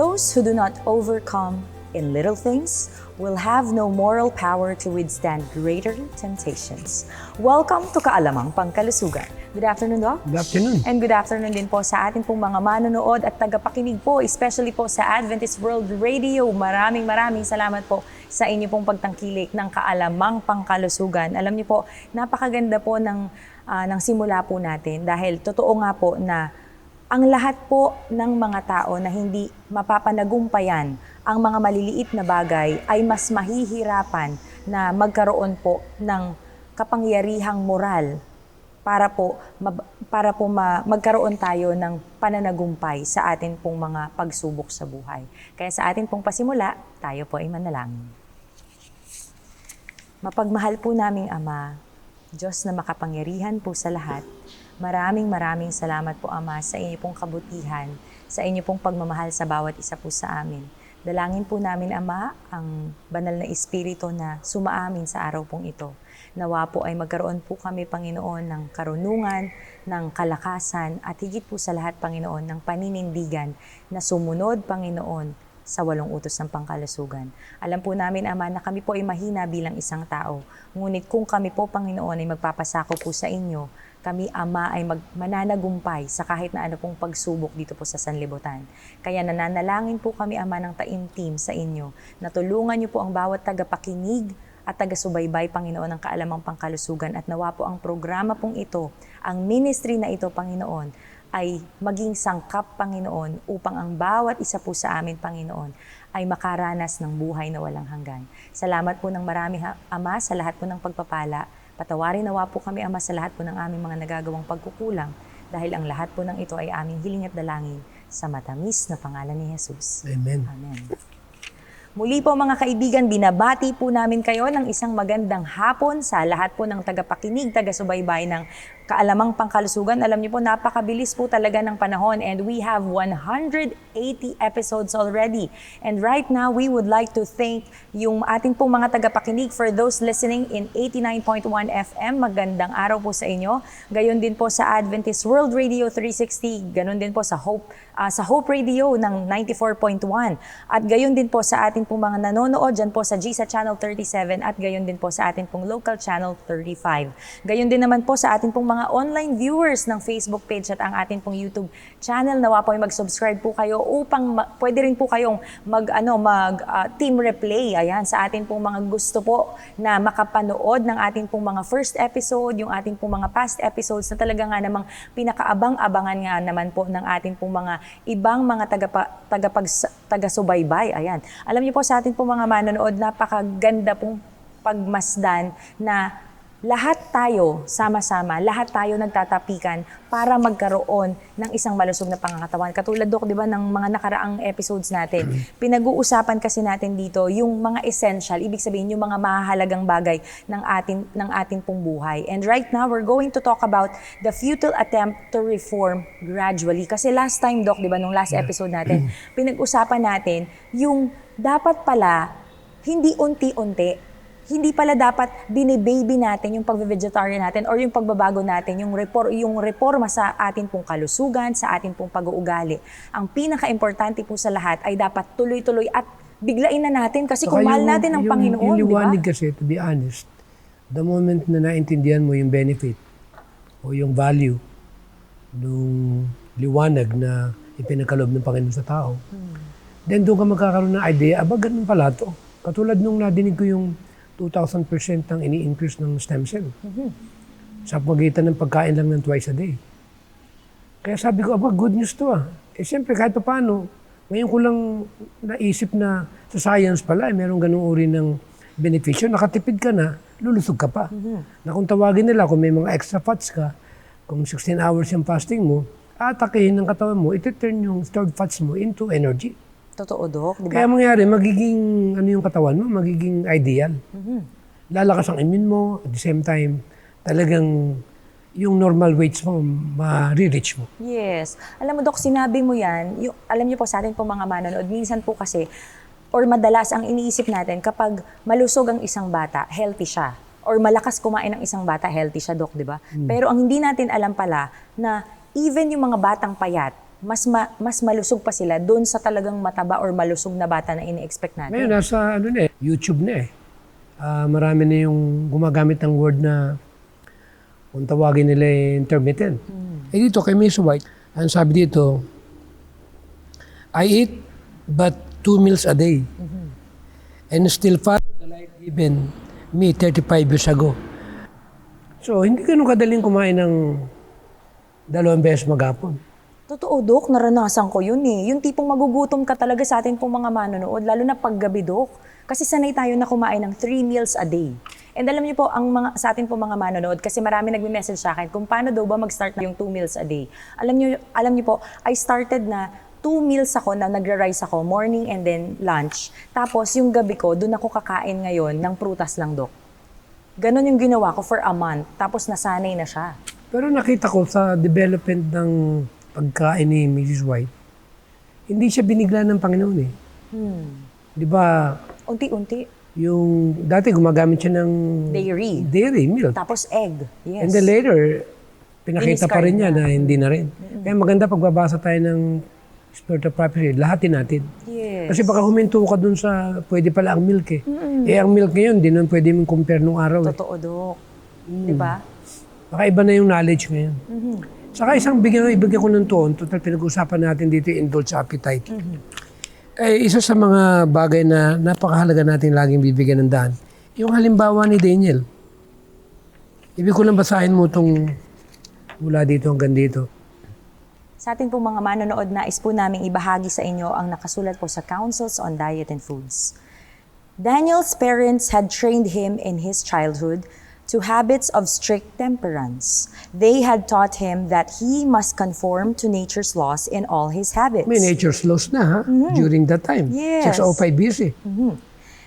Those who do not overcome in little things will have no moral power to withstand greater temptations. Welcome to Kaalamang Pangkalusugan. Good afternoon, Doc. Good afternoon. And good afternoon din po sa ating pong mga manonood at tagapakinig po, especially po sa Adventist World Radio. Maraming salamat po sa inyo pong pagtangkilik ng Kaalamang Pangkalusugan. Alam niyo po, napakaganda po ng simula po natin dahil totoo nga po na ang lahat po ng mga tao na hindi mapapanagumpayan ang mga maliliit na bagay ay mas mahihirapan na magkaroon po ng kapangyarihang moral para magkaroon tayo ng pananagumpay sa atin pong mga pagsubok sa buhay. Kaya sa atin pong pasimula, tayo po ay manalangin. Mapagmahal po naming Ama, Diyos na makapangyarihan po sa lahat, maraming salamat po Ama sa inyo pong kabutihan, sa inyo pong pagmamahal sa bawat isa po sa amin. Dalangin po namin Ama ang banal na Espiritu na sumaamin sa araw pong ito. Nawa po ay magkaroon po kami Panginoon ng karunungan, ng kalakasan at higit po sa lahat Panginoon ng paninindigan na sumunod Panginoon sa 8 utos ng pangkalusugan. Alam po namin Ama na kami po ay mahina bilang isang tao. Ngunit kung kami po Panginoon ay magpapasako po sa inyo, kami Ama ay mananagumpay sa kahit na ano pong pagsubok dito po sa sanlibutan. Kaya nananalangin po kami Ama ng taimtim sa inyo na tulungan niyo po ang bawat tagapakinig at taga-subaybay Panginoon ng Kaalamang Pangkalusugan at nawa po ang programa pong ito, ang ministry na ito Panginoon, ay maging sangkap Panginoon upang ang bawat isa po sa amin Panginoon ay makaranas ng buhay na walang hanggan. Salamat po ng marami Ama sa lahat po ng pagpapala. Patawarin nawa po kami Ama sa lahat po ng aming mga nagagawang pagkukulang dahil ang lahat po ng ito ay aming hiling at dalangin sa matamis na pangalan ni Jesus. Amen. Amen. Muli po mga kaibigan, binabati po namin kayo ng isang magandang hapon sa lahat po ng tagapakinig, taga-subaybay ng Kaalamang Pangkalusugan. Alam niyo po, napakabilis po talaga ng panahon and we have 180 episodes already. And right now, we would like to thank yung ating pong mga tagapakinig for those listening in 89.1 FM. Magandang araw po sa inyo. Gayon din po sa Adventist World Radio 360. Ganon din po sa Hope Radio ng 94.1. At gayon din po sa ating pong mga nanonood dyan po sa GSA Channel 37 at gayon din po sa ating pong local channel 35. Gayon din naman po sa ating pong mga online viewers ng Facebook page at ang ating pong YouTube channel. Nawa po ay mag-subscribe po kayo upang pwede rin po kayong team replay. Ayan, sa ating pong mga gusto po na makapanood ng ating pong mga first episode, yung ating pong mga past episodes na talaga nga namang pinakaabang-abangan nga naman po ng ating pong mga ibang mga taga-subaybay. Ayan. Alam niyo po sa ating pong mga manonood, napakaganda pong pagmasdan na lahat tayo, sama-sama, lahat tayo nagtatapikan para magkaroon ng isang malusog na pangangatawan. Katulad Dok, di ba, ng mga nakaraang episodes natin, pinag-uusapan kasi natin dito yung mga essential, ibig sabihin yung mga mahalagang bagay ng ating pong buhay. And right now, we're going to talk about the futile attempt to reform gradually. Kasi last time, Doc, di ba, nung last episode natin, pinag-usapan natin yung dapat pala hindi unti-unti. Hindi pala dapat binibaby natin yung pag-vegetarian natin or yung pagbabago natin, yung reforma sa atin pong kalusugan, sa atin pong pag-uugali. Ang pinaka-importante po sa lahat ay dapat tuloy-tuloy at biglain na natin kasi kung mahal natin ang Panginoon, di ba? Yung liwanag diba? kasi, to be honest, the moment na naintindihan mo yung benefit o yung value ng liwanag na ipinagkaloob ng Panginoon sa tao, then doon ka magkakaroon ng idea, ganun pala to. Katulad nung nadinig ko yung 2,000% ang ini-increase ng stem cell. Sa pagitan ng pagkain lang ng twice a day. Kaya sabi ko, good news to ah. Siyempre, kahit pa paano, ngayon ko lang naisip na sa science pala, merong ganung uri ng beneficyo. Nakatipid ka na, lulusog ka pa. Na kung tawagin nila, kung may mga extra fats ka, kung 16 hours yung fasting mo, atakihin ng katawan mo, iti-turn yung stored fats mo into energy. Totoo, Dok, di ba? Kaya mangyari, magiging yung katawan mo, magiging ideal. Lalakas ang immune mo, at the same time, talagang yung normal weights mo, ma-reach mo. Yes. Alam mo, Dok, sinabi mo yan, alam niyo po sa atin po mga manonood, minsan po kasi, or madalas ang iniisip natin, kapag malusog ang isang bata, healthy siya. Or malakas kumain ng isang bata, healthy siya, Dok, di ba? Pero ang hindi natin alam pala, na even yung mga batang payat, mas malusog pa sila doon sa talagang mataba or malusog na bata na ini-expect natin. Ngayon, nasa YouTube na eh. Marami na yung gumagamit ng word na kung tawagin nila intermittent. Eh dito, kay Miss White, ang sabi dito, I eat but 2 meals a day and still follow the life given me 35 years ago. So, hindi ganun kadaling kumain ng 2 beses maghapon. Totoo, Dok. Naranasan ko yun eh. Yung tipong magugutom ka talaga sa atin pong mga manonood, lalo na paggabi, Dok. Kasi sanay tayo na kumain ng 3 meals a day. And alam niyo po, sa atin po mga manonood, kasi marami nagme-message sa akin kung paano daw ba mag-start na yung 2 meals a day. Alam niyo po, I started na 2 meals ako na nagra-rice ako, morning and then lunch. Tapos yung gabi ko, doon ako kakain ngayon ng prutas lang, Dok. Ganon yung ginawa ko for a month. Tapos nasanay na siya. Pero nakita ko sa development ng pagkain ni Mrs. White, hindi siya binigla ng Panginoon eh. Di ba, Unti-unti. yung dati gumagamit siya ng Dairy. milk. Tapos egg. Yes. And then later, pinakita pa rin niya na hindi na rin. Kaya maganda pagbabasa tayo ng Spirit of Prophecy, lahatin natin. Yes. Kasi baka huminto ka dun sa pwede pala ang milk eh. Eh ang milk ngayon, di naman pwede mong compare nung araw eh. Totoo, Dok. Di ba? Baka iba na yung knowledge ngayon. Saka isang ibigay ko ng tuon, total pinag-usapan natin dito yung indulge appetite. Eh, isa sa mga bagay na napakahalaga natin laging bibigyan ng daan, yung halimbawa ni Daniel. Ibig ko lang basahin mo itong mula dito hanggang dito. Sa ating po mga manonood, nais po namin ibahagi sa inyo ang nakasulat po sa Counsels on Diet and Foods. Daniel's parents had trained him in his childhood to habits of strict temperance. They had taught him that he must conform to nature's laws in all his habits. May nature's laws na ha, during that time. Yes. 605 BC.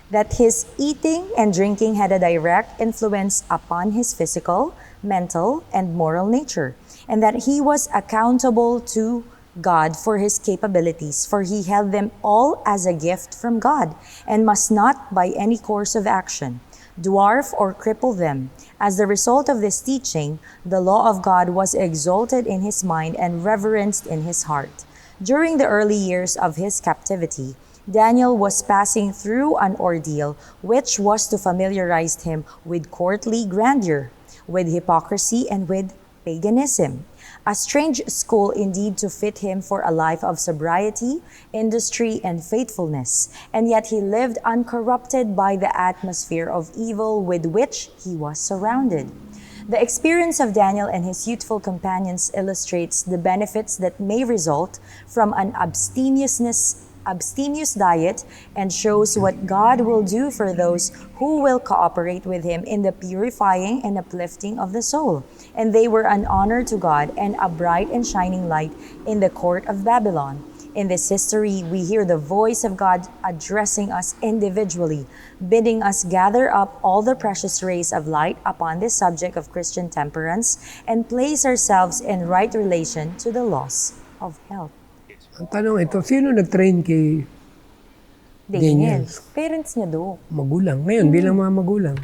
That his eating and drinking had a direct influence upon his physical, mental, and moral nature, and that he was accountable to God for his capabilities, for he held them all as a gift from God, and must not, by any course of action, dwarf or cripple them. As the result of this teaching, the law of God was exalted in his mind and reverenced in his heart. During the early years of his captivity, Daniel was passing through an ordeal which was to familiarize him with courtly grandeur, with hypocrisy, and with paganism. A strange school indeed to fit him for a life of sobriety, industry, and faithfulness, and yet he lived uncorrupted by the atmosphere of evil with which he was surrounded. The experience of Daniel and his youthful companions illustrates the benefits that may result from an abstemious diet and shows what God will do for those who will cooperate with him in the purifying and uplifting of the soul. And they were an honor to God and a bright and shining light in the court of Babylon. In this history, we hear the voice of God addressing us individually, bidding us gather up all the precious rays of light upon this subject of Christian temperance and place ourselves in right relation to the laws of health. Ang tanong ito, sino nag-train kay Daniel? Parents niya, Dok. Magulang. Ngayon, bilang mga magulang,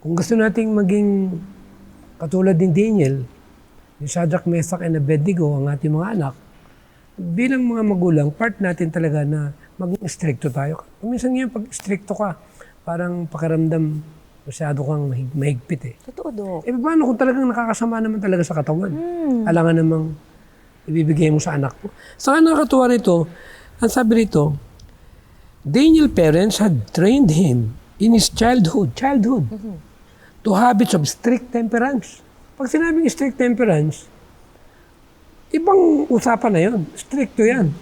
kung gusto nating maging katulad din Daniel, ni Shadrach, Meshach, and Abednego, ang ating mga anak, bilang mga magulang, part natin talaga na maging stricto tayo. Minsan ngayon, pag stricto ka, parang pakiramdam, masyado kang mahigpit eh. Totoo, Dok. Eh, paano kung talagang nakakasama naman talaga sa katawan? Alangan namang ibibigay mo sa anak mo. Saka nakakatuwa nito, ang sabi rito, Daniel's parents had trained him in his childhood, to habits of strict temperance. Pag sinabing strict temperance, ibang usapan na yun. Stricto yan.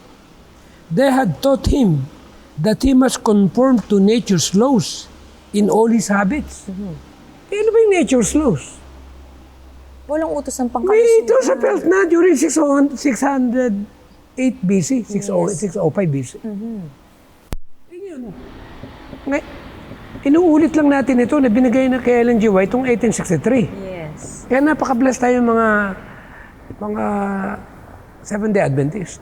They had taught him that he must conform to nature's laws in all his habits. Eh, ano ba yung nature's laws? Walang utos ng May pangkalusugan. ito sa felt na during 608 BC, 605 BC. Yun. Inuulit lang natin ito na binigay na kay Ellen G. White noong 1863. Yes. Kaya napaka-bless tayo mga Seventh-day Adventist.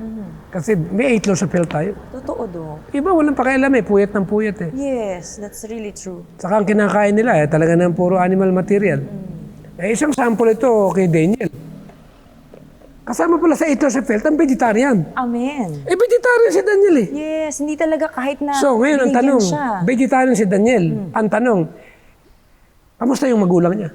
Kasi may 8 laws of health tayo. Totoo, Dok. Iba, walang pakialam eh. Puyat ng puyat eh. Yes, that's really true. Saka ang kinakain nila eh, talaga ng puro animal material. Eh, isang sample ito kay Daniel. Kasama pala sa ito sa Felt, ang vegetarian. Amen. Vegetarian si Daniel eh. Yes, hindi talaga kahit na So, ngayon ang binigyan tanong, siya. vegetarian si Daniel. Ang tanong, kamusta yung magulang niya?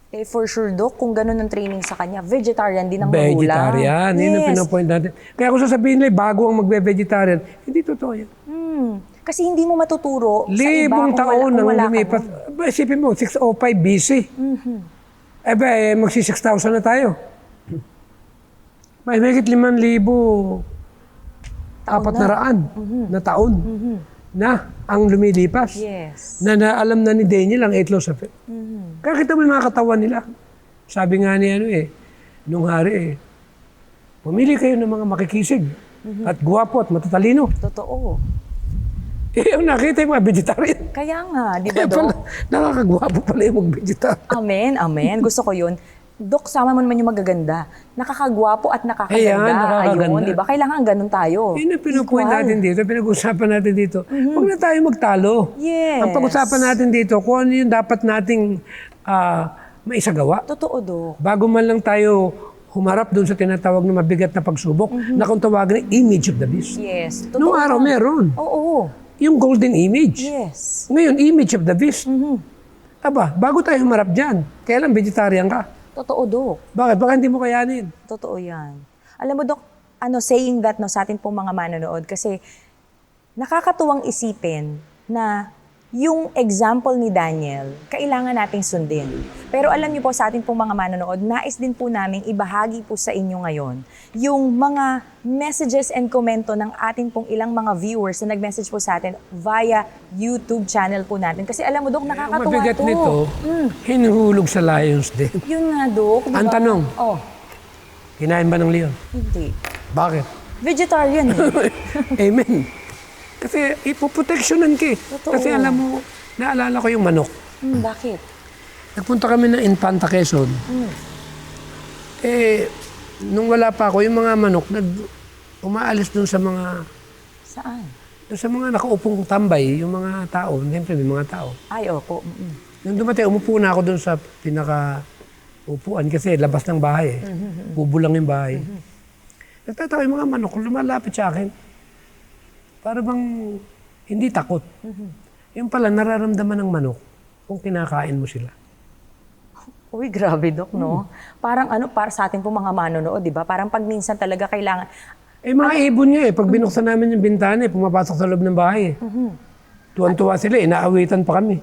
Eh, for sure, Dok, kung ganun ang training sa kanya, vegetarian din ang Vegetarian. magulang. Yun ang pinapoint natin. Kaya kung sasabihin nila, bago ang magbe-vegetarian, hindi totoo yan. Kasi hindi mo matuturo sa iba Libong taon kung nang wala ka lumipas. nun. Ba, isipin mo, 605 BC. Magsi 6,000 na tayo. May higit 5,000 na taon na ang lumilipas. Yes. Na alam na ni Daniel ang 8 laws of it. Kaya kita mo yung mga katawan nila. Sabi nga ni nung hari pumili kayo ng mga makikisig at guwapo at matatalino. Totoo. Yung nakita yung mga vegetarian. Kaya nga, di ba, Kaya pala, Dok? nakakagwapo pala yung mag-vegetarian. Amen, amen. Gusto ko yun. Dok, sama mo naman yung magaganda. Nakakagwapo at nakakaganda. Ayan, nakakaganda. Ayun, di ba? Kailangan ganun tayo. Yun ang pinupoint Equal. natin dito, pinag-usapan natin dito. Huwag na tayo magtalo. Yes. Ang pag-usapan natin dito, kung ano yung dapat nating maisagawa. Totoo, Dok. Bago man lang tayo humarap doon sa tinatawag na mabigat na pagsubok, na kung tawagin image of the beast. Yes. Totoo. Noong araw meron. Oo. Yung golden image. Yes. Ngayon, image of the beast. Aba, bago tayo humarap dyan, kailan vegetarian ka? Totoo, Dok. Bakit? Baka hindi mo kayanin. Totoo yan. Alam mo, Dok, saying that sa atin pong mga manonood, kasi nakakatuwang isipin na yung example ni Daniel, kailangan nating sundin. Pero alam niyo po sa atin pong mga manonood, nais din po naming ibahagi po sa inyo ngayon yung mga messages and komento ng atin pong ilang mga viewers na nag-message po sa atin via YouTube channel po natin. Kasi alam mo, Dok, Ang nakakatuwa mabigat to. nito, hinuhulog sa lions din. Yun nga, Dok. Ang tanong. Oh, Kinain ba ng leon? hindi. Bakit? Vegetarian eh. Amen. Kasi ipoproteksyonan ka eh. Totoo. Kasi alam mo, naalala ko yung manok. Bakit? Nagpunta kami ng Infanta Quezon. Nung wala pa ako, yung mga manok, umaalis dun sa mga Saan? nakaupong tambay, yung mga tao. Siyempre, may mga tao. Ay, opo. Nung dumating, umupo na ako dun sa pinaka-upuan kasi labas ng bahay eh. Bubulang yung bahay. Nagtatawa yung mga manok, lumalapit sa akin. Para bang hindi takot. Yung pala, nararamdaman ng manok kung kinakain mo sila. Uy, grabe, Dok, no? Parang para sa atin po mga manonood, di ba? Parang pag minsan talaga kailangan, Mga ibon niya eh. Pag binuksan namin yung bintana eh, pumapasok sa loob ng bahay eh. Tuwan-tuwa sila, inaawitan pa kami.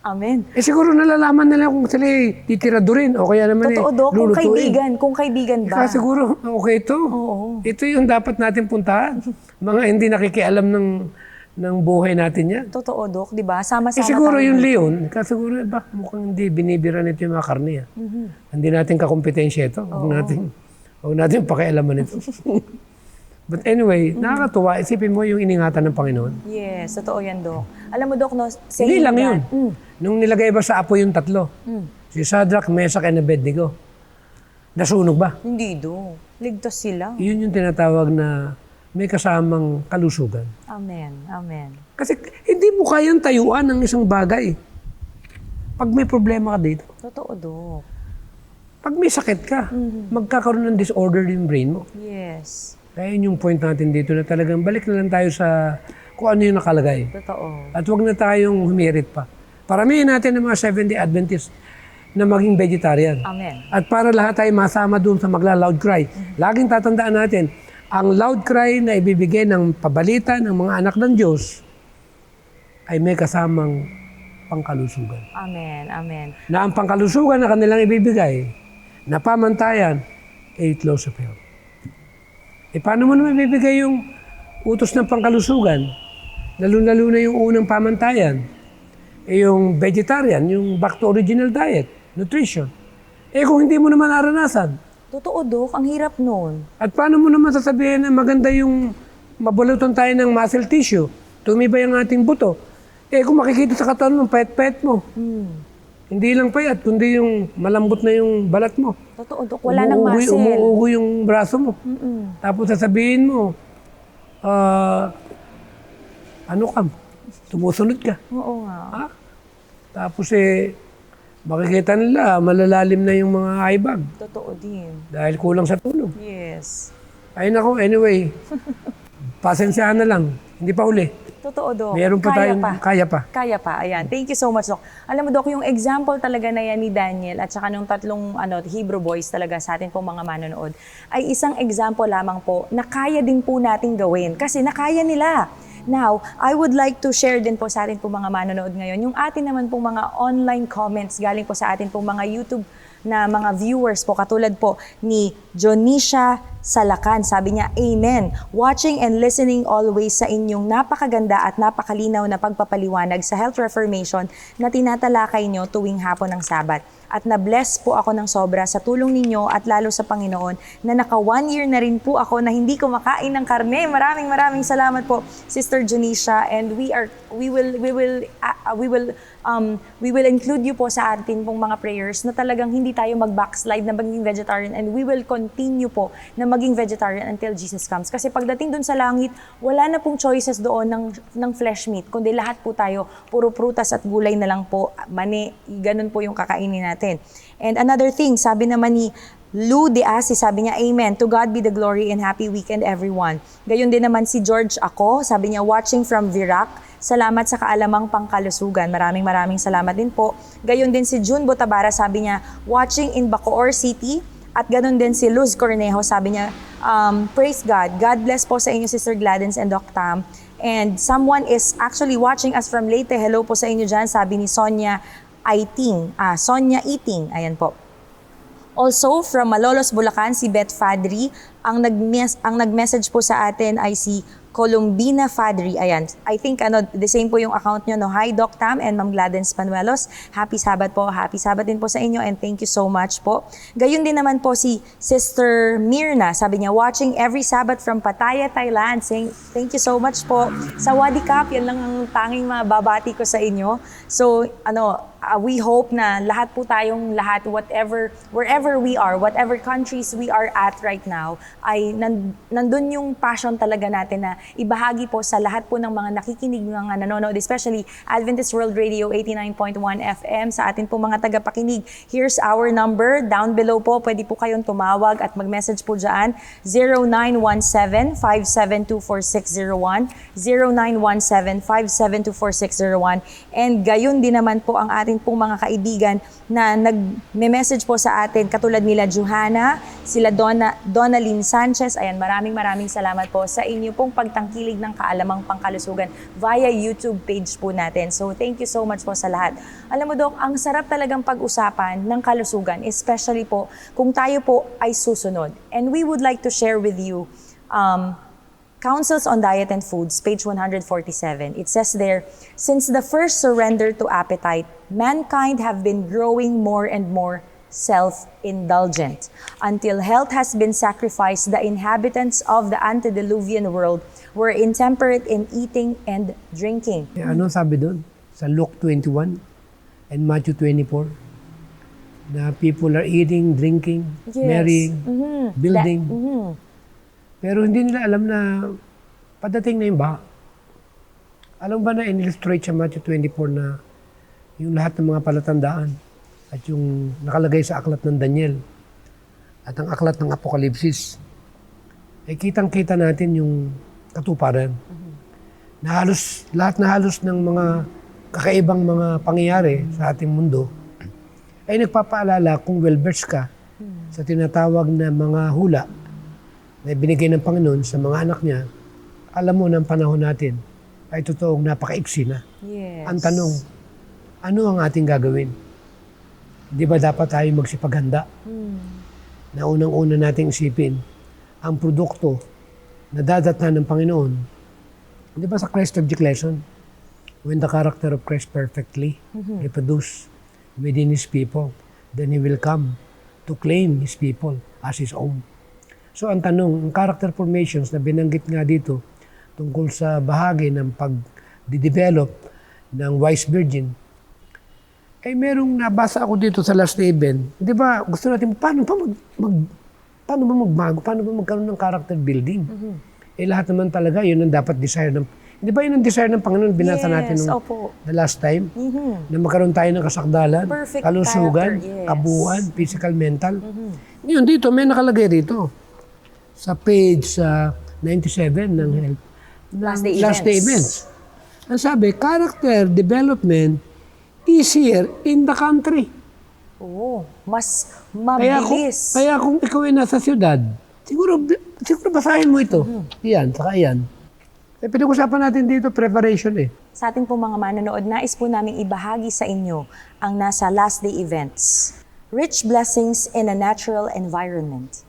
amen. Siguro nalalaman nila kung sila titiradurin o kaya naman Totoo, Dok, lulutuin. kung kaibigan ba? Kaya siguro, okay ito. Oo. Ito yung dapat natin puntahan. Mga hindi nakikialam ng buhay natin yan. Totoo, Dok, di ba? Sama-sama Siguro tayo. yung leon, kasi siguro mukhang hindi binibira nito yung mga karne. Hindi natin kakompetensya ito. Huwag natin pakialaman ito. But anyway, nakakatuwa. Isipin mo yung iningatan ng Panginoon. Yes, totoo yan, Dok. Alam mo, Dok, no? Hindi lang yun. that- Nung nilagay ba sa apo yung tatlo? Si Shadrach, Meshach, and Abednego. Nasunog ba? Hindi, Dok. Ligtas sila. Yun yung tinatawag na may kasamang kalusugan. Amen. Amen. Kasi hindi mo kayang tayuan ng isang bagay. Pag may problema ka dito, Totoo, Dok. pag may sakit ka, magkakaroon ng disorder yung brain mo. Yes. Kaya yun yung point natin dito na talagang balik na lang tayo sa kung ano yung nakalagay. Totoo. At huwag na tayong humirit pa. Paramihin natin ng mga 70 Adventists na maging vegetarian. Amen. At para lahat tayo masama doon sa magla-loud cry. Laging tatandaan natin, ang loud cry na ibibigay ng pabalita ng mga anak ng Diyos ay may kasamang pangkalusugan. Amen. Amen. Na ang pangkalusugan na kanilang ibibigay, na pamantayan, 8 laws of health. Paano mo naman ibibigay yung utos ng pangkalusugan? Lalo-lalo na yung unang pamantayan. Yung vegetarian, yung back to original diet, nutrition. Kung hindi mo naman naranasan. Totoo, Dok. Ang hirap nun. At paano mo naman sasabihin na maganda yung mabulutan tayo ng muscle tissue, tumibay ang ating buto. Kung makikita sa katawan mo, payat-payat mo. Hindi lang payat, kundi yung malambot na yung balat mo. Totoo, Dok. Wala nang muscle. Umuugo yung braso mo. Tapos sasabihin mo, ano ka? Tumusunod ka. Oo nga. Ha? Tapos makikita nila, malalalim na yung mga eye bag Totoo din. dahil kulang sa tulog. Yes. Ay nako, anyway, pasensyahan na lang. Hindi pa uli. Totoo, Dok. Meron pa tayong, kaya pa. Kaya pa, ayan. Thank you so much, Dok. Alam mo, Dok, yung example talaga na yan ni Daniel at saka nung tatlong Hebrew boys talaga sa atin pong mga manonood, ay isang example lamang po na kaya din po nating gawin kasi nakaya nila. Now, I would like to share din po sa atin po mga manonood ngayon, yung atin naman pong mga online comments galing po sa atin pong mga YouTube na mga viewers po, katulad po ni Jonisha Salakan. Sabi niya, Amen. Watching and listening always sa inyong napakaganda at napakalinaw na pagpapaliwanag sa health reformation na tinatalakay nyo tuwing hapon ng Sabat. At na-bless po ako ng sobra sa tulong ninyo at lalo sa Panginoon na naka 1 year na rin po ako na hindi kumakain ng karne. Maraming salamat po, Sister Jonisha, and we will include you po sa atin pong mga prayers na talagang hindi tayo mag-backslide na maging vegetarian, and we will continue po na maging vegetarian until Jesus comes. Kasi pagdating dun sa langit, wala na pong choices doon ng flesh meat, kundi lahat po tayo, puro prutas at gulay na lang po, mani, ganun po yung kakainin natin. And another thing, sabi naman ni Lou De Asi, sabi niya, Amen. To God be the glory and happy weekend everyone. Gayon din naman si George Ako, sabi niya, watching from Virac. Salamat sa kaalamang pangkalusugan. Maraming salamat din po. Gayon din si June Botabara, sabi niya, watching in Bacoor City. At ganon din si Luz Cornejo, sabi niya, praise God. God bless po sa inyo, Sister Gladens and Doc Tam. And someone is actually watching us from Leyte. Hello po sa inyo dyan, sabi ni Sonia Eating. Ayan po. Also, from Malolos, Bulacan, si Beth Fadri. Ang nag-message po sa atin ay si Columbina Fadri. Ayan. I think the same po yung account nyo. No? Hi, Doc Tam and Ma'am Gladens Panuelos. Happy Sabat po. Happy Sabat din po sa inyo and thank you so much po. Gayun din naman po si Sister Mirna. Sabi niya, watching every Sabat from Pattaya, Thailand. Saying, thank you so much po. Sa Wadikap, yan lang ang tanging mababati ko sa inyo. So, we hope na lahat po tayong wherever we are, whatever countries we are at right now, ay nandun yung passion talaga natin na ibahagi po sa lahat po ng mga nakikinig, mga nanonood, especially Adventist World Radio 89.1 FM, sa atin po mga tagapakinig. Here's our number, down below po, pwede po kayong tumawag at mag-message po dyan, 0917-572-4601, 0917-572-4601, and gayon din naman po ang ating pong mga kaibigan na nag-message po sa atin, katulad nila Johanna, sila Donalyn Sanchez. Ayan, maraming salamat po sa inyo pong pagtangkilig ng kaalamang pangkalusugan via YouTube page po natin. So, thank you so much po sa lahat. Alam mo, Dok, ang sarap talagang pag-usapan ng kalusugan, especially po kung tayo po ay susunod. And we would like to share with you Counsels on Diet and Foods, page 147. It says there, since the first surrender to appetite, mankind have been growing more and more self-indulgent. Until health has been sacrificed, the inhabitants of the antediluvian world were intemperate in eating and drinking. Ano sabi doon? Sa Luke 21 and Matthew 24, na people are eating, drinking, marrying, building. Pero hindi nila alam na padating na yung baha. Alam ba na in-illustrate sa Matthew 24 na yung lahat ng mga palatandaan at yung nakalagay sa aklat ng Daniel at ang aklat ng Apokalipsis, ay kitang-kita natin yung katuparan. Na lahat ng mga kakaibang mga pangyayari sa ating mundo ay nagpapaalala kung well-versed ka sa tinatawag na mga hula na binigay ng Panginoon sa mga anak niya. Alam mo ng panahon natin ay totoong napaka-iksi na. Yes. Ang tanong, ano ang ating gagawin? Di ba dapat tayo magsipaghanda? Na unang-una nating isipin ang produkto na dadatnan ng Panginoon. Di ba sa Christ Object when the character of Christ perfectly reproduced within His people, then He will come to claim His people as His own. So ang tanong, ang character formations na binanggit nga dito tungkol sa bahagi ng pag-develop ng wise virgin, ay merong nabasa ako dito sa Last Haven. Di ba, gusto natin, paano ba magbago? Paano ba magkaroon ng character building? Eh lahat naman talaga, yun ang dapat desire ng Di ba yun ang desire ng Panginoon? Binasa natin nung opo. the last time? Mhm. Na magkaroon tayo ng kasakdalan, Perfect kalusugan, character, yes. kabuuan, physical, mental. Ngayon dito, may nakalagay rito. Sa page 97 ng health. Last day Last day events. Ang sabi, character development easier in the country. Oo, mas Kaya mabilis. kung ikaw ay nasa siyudad, siguro basahin mo ito. Yan, saka yan. Pinag-usapan natin dito, preparation eh. Sa ating po mga manonood, nais po namin ibahagi sa inyo ang nasa last day events. Rich blessings in a natural environment.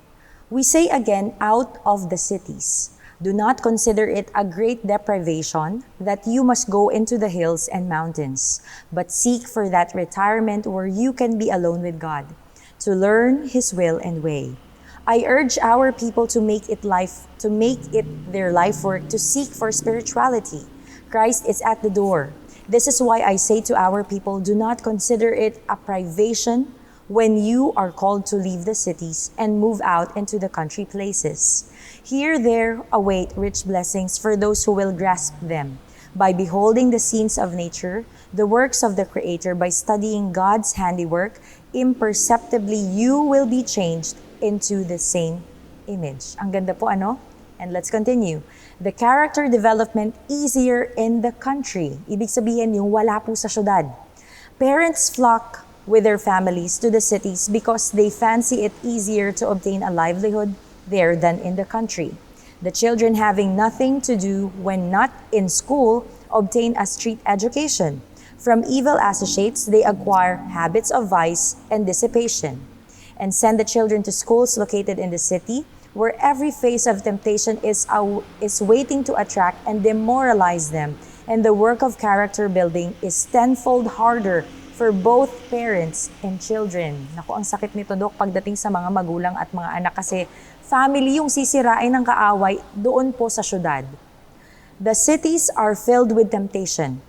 We say again, out of the cities. Do not consider it a great deprivation that you must go into the hills and mountains, but seek for that retirement where you can be alone with God, to learn His will and way. I urge our people to make it their life work to seek for spirituality. Christ is at the door. This is why I say to our people, do not consider it a privation when you are called to leave the cities and move out into the country places. Here there await rich blessings for those who will grasp them. By beholding the scenes of nature, the works of the Creator, by studying God's handiwork, imperceptibly you will be changed into the same image. Ang ganda po, ano? And let's continue. The character development easier in the country. Ibig sabihin yung wala po sa syudad. Parents flock with their families to the cities because they fancy it easier to obtain a livelihood there than in the country. The children, having nothing to do when not in school, obtain a street education. From evil associates, they acquire habits of vice and dissipation, and send the children to schools located in the city, where every phase of temptation is waiting to attract and demoralize them, and the work of character building is tenfold harder for both parents and children. Naku, ang sakit nito, Dok, pagdating sa mga magulang at mga anak kasi family yung sisirain ng kaaway doon po sa syudad. The cities are filled with temptation.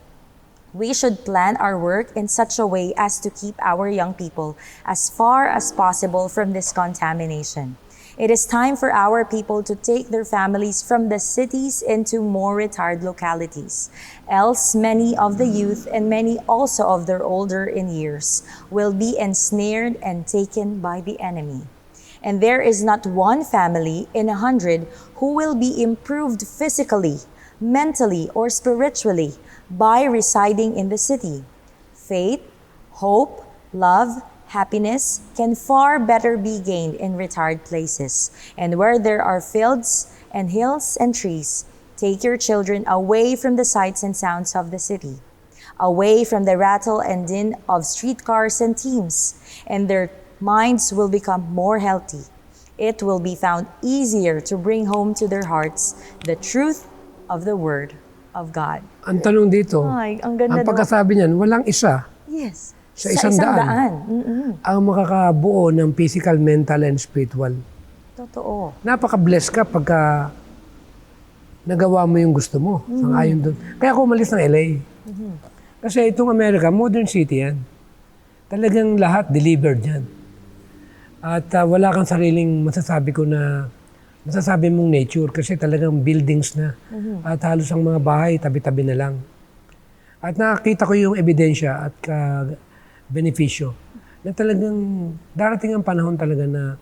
We should plan our work in such a way as to keep our young people as far as possible from this contamination. It is time for our people to take their families from the cities into more retired localities. Else, many of the youth and many also of their older in years will be ensnared and taken by the enemy. And there is not one family in 100 who will be improved physically, mentally, or spiritually by residing in the city. Faith, hope, love, happiness can far better be gained in retired places. And where there are fields and hills and trees, take your children away from the sights and sounds of the city, away from the rattle and din of streetcars and teams, and their minds will become more healthy. It will be found easier to bring home to their hearts the truth of the Word of God. Ang tanong dito, Ay, ang ganda, ang pagkasabi niyan, walang isa Yes. sa isang daan ang makakabuo ng physical, mental, and spiritual. Totoo. Napaka-bless ka pagka nagawa mo yung gusto mo. Sangayon doon. Kaya ako umalis ng LA. Kasi itong America, modern city yan. Talagang lahat delivered yan. At wala kang sariling masasabi mong nature kasi talagang buildings na. At halos ang mga bahay, tabi-tabi na lang. At nakakita ko yung ebidensya at benepisyo na talagang darating ang panahon talaga na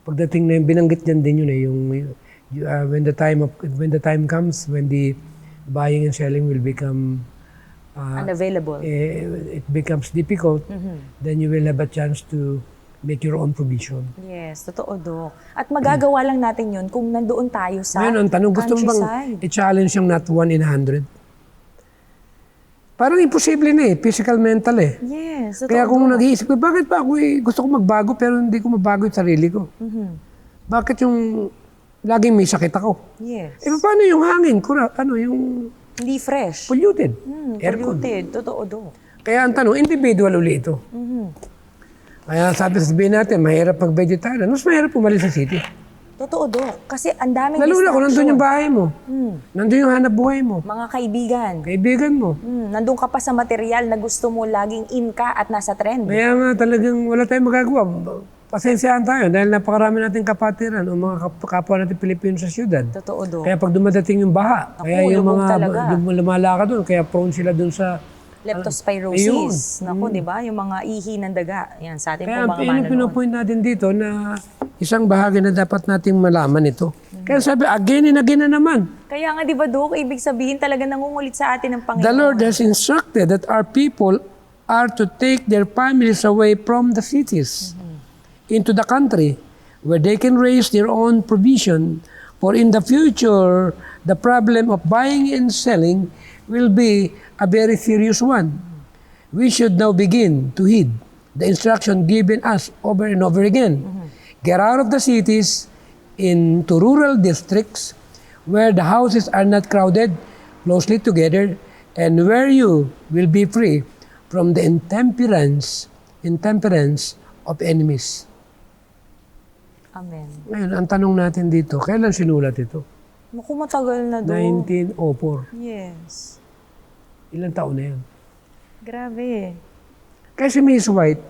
pagdating na yung binanggit niyan din yun when the time comes when the buying and selling will become Unavailable. it becomes difficult, then you will have a chance to make your own provision. Yes, totoo, Dok. At magagawa lang natin yun kung nandoon tayo sa Ngayon, ang tanong, gusto mo bang countryside. i-challenge yung not 1 in 100? Parang imposible na physical, mental Yes, totoo, Kaya kung Dok. nag-iisip ko, bakit pa ako gusto ko magbago pero hindi ko mabago yung sarili ko? Bakit yung laging may sakit ako? Yes. Paano yung hangin? Yung Hindi fresh. polluted? Aircon. Polluted. Totoo, Dok. Kaya ang tanong, individual uli ito. Kaya sabihin natin, mahirap pag-vegetarian. Mas mahirap umalis sa city. Totoo, Dok. Kasi ang daming Lalo na kung nandun distraction. yung bahay mo. Nandun yung hanap buhay mo. Mga kaibigan. Kaibigan mo. Nandun ka pa sa material na gusto mo laging in ka at nasa trend. Kaya nga talagang wala tayong magagawa. Pasensyahan tayo dahil napakarami nating kapatiran o mga kapwa natin Pilipino sa syudad. Totoo, Dok. Kaya pag dumadating yung baha, Naku, kaya yung lubog mga talaga. lumalakad doon, kaya prone sila doon sa... Leptospirosis. Naku, di ba? Yung mga ihi ng daga. Yan, sa ating Kaya pong mga yung manonood. pinapoint natin dito na isang bahagi na dapat nating malaman ito. Kaya sabi, again and again na naman, Kaya nga, di ba, Dok, ibig sabihin talaga nangungulit sa atin ng Panginoon. the Lord has instructed that our people are to take their families away from the cities into the country where they can raise their own provision, for in the future, the problem of buying and selling will be a very serious one. We should now begin to heed the instruction given us over and over again. Get out of the cities into rural districts where the houses are not crowded closely together and where you will be free from the intemperance of enemies. Amen. Ngayon, ang tanong natin dito, kailan sinulat ito? Naku, matagal na, Dok. 1904. Yes. Ilang taon na yan? Grabe. Kaya si Miss White,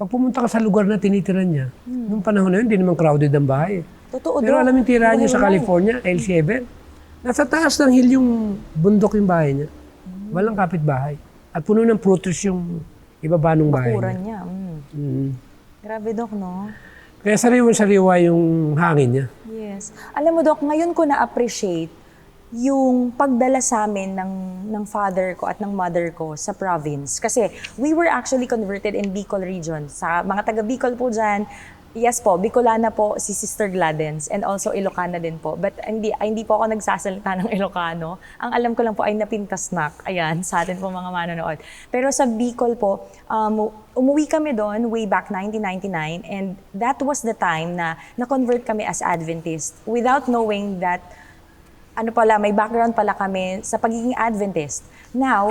pag pumunta ka sa lugar na tinitiran niya, nung panahon na yun, hindi naman crowded ang bahay. Totoo, Pero Dok. alam yung tirahan niya sa Wala. California, El7, nasa taas ng hill yung bundok yung bahay niya. Walang kapitbahay. At puno ng prutos yung ibaba ng bahay Bakuran niya. niya. Mm. Grabe, Dok, no? Kaya sariwa-sariwa yung hangin niya. Yes. Alam mo, Dok, ngayon ko na-appreciate yung pagdala sa amin ng father ko at ng mother ko sa province. Kasi we were actually converted in Bicol region. Sa mga taga Bicol po dyan, yes po, Bicolana po si Sister Gladens and also Ilocana din po. But hindi po ako nagsasalita ng Ilocano. Ang alam ko lang po ay napintasnak. Ayan, sa atin po mga manonood. Pero sa Bicol po, umuwi kami doon way back 1999 and that was the time na na-convert kami as Adventist without knowing that may background pala kami sa pagiging Adventist. Now,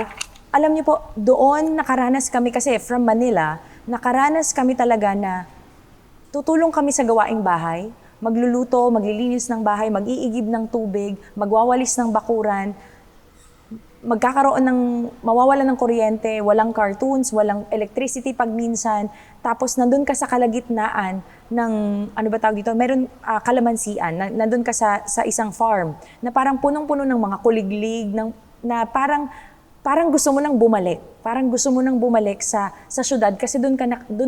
alam niyo po, doon nakaranas kami kasi from Manila, nakaranas kami talaga na tutulong kami sa gawaing bahay, magluluto, maglilinis ng bahay, mag-iigib ng tubig, magwawalis ng bakuran, mawawalan ng kuryente, walang cartoons, walang electricity pag minsan, tapos nandun ka sa kalagitnaan ng, meron kalamansian, nandun ka sa isang farm, na parang punong-puno ng mga kuliglig, na parang gusto mo nang bumalik. Parang gusto mo nang bumalik sa syudad kasi doon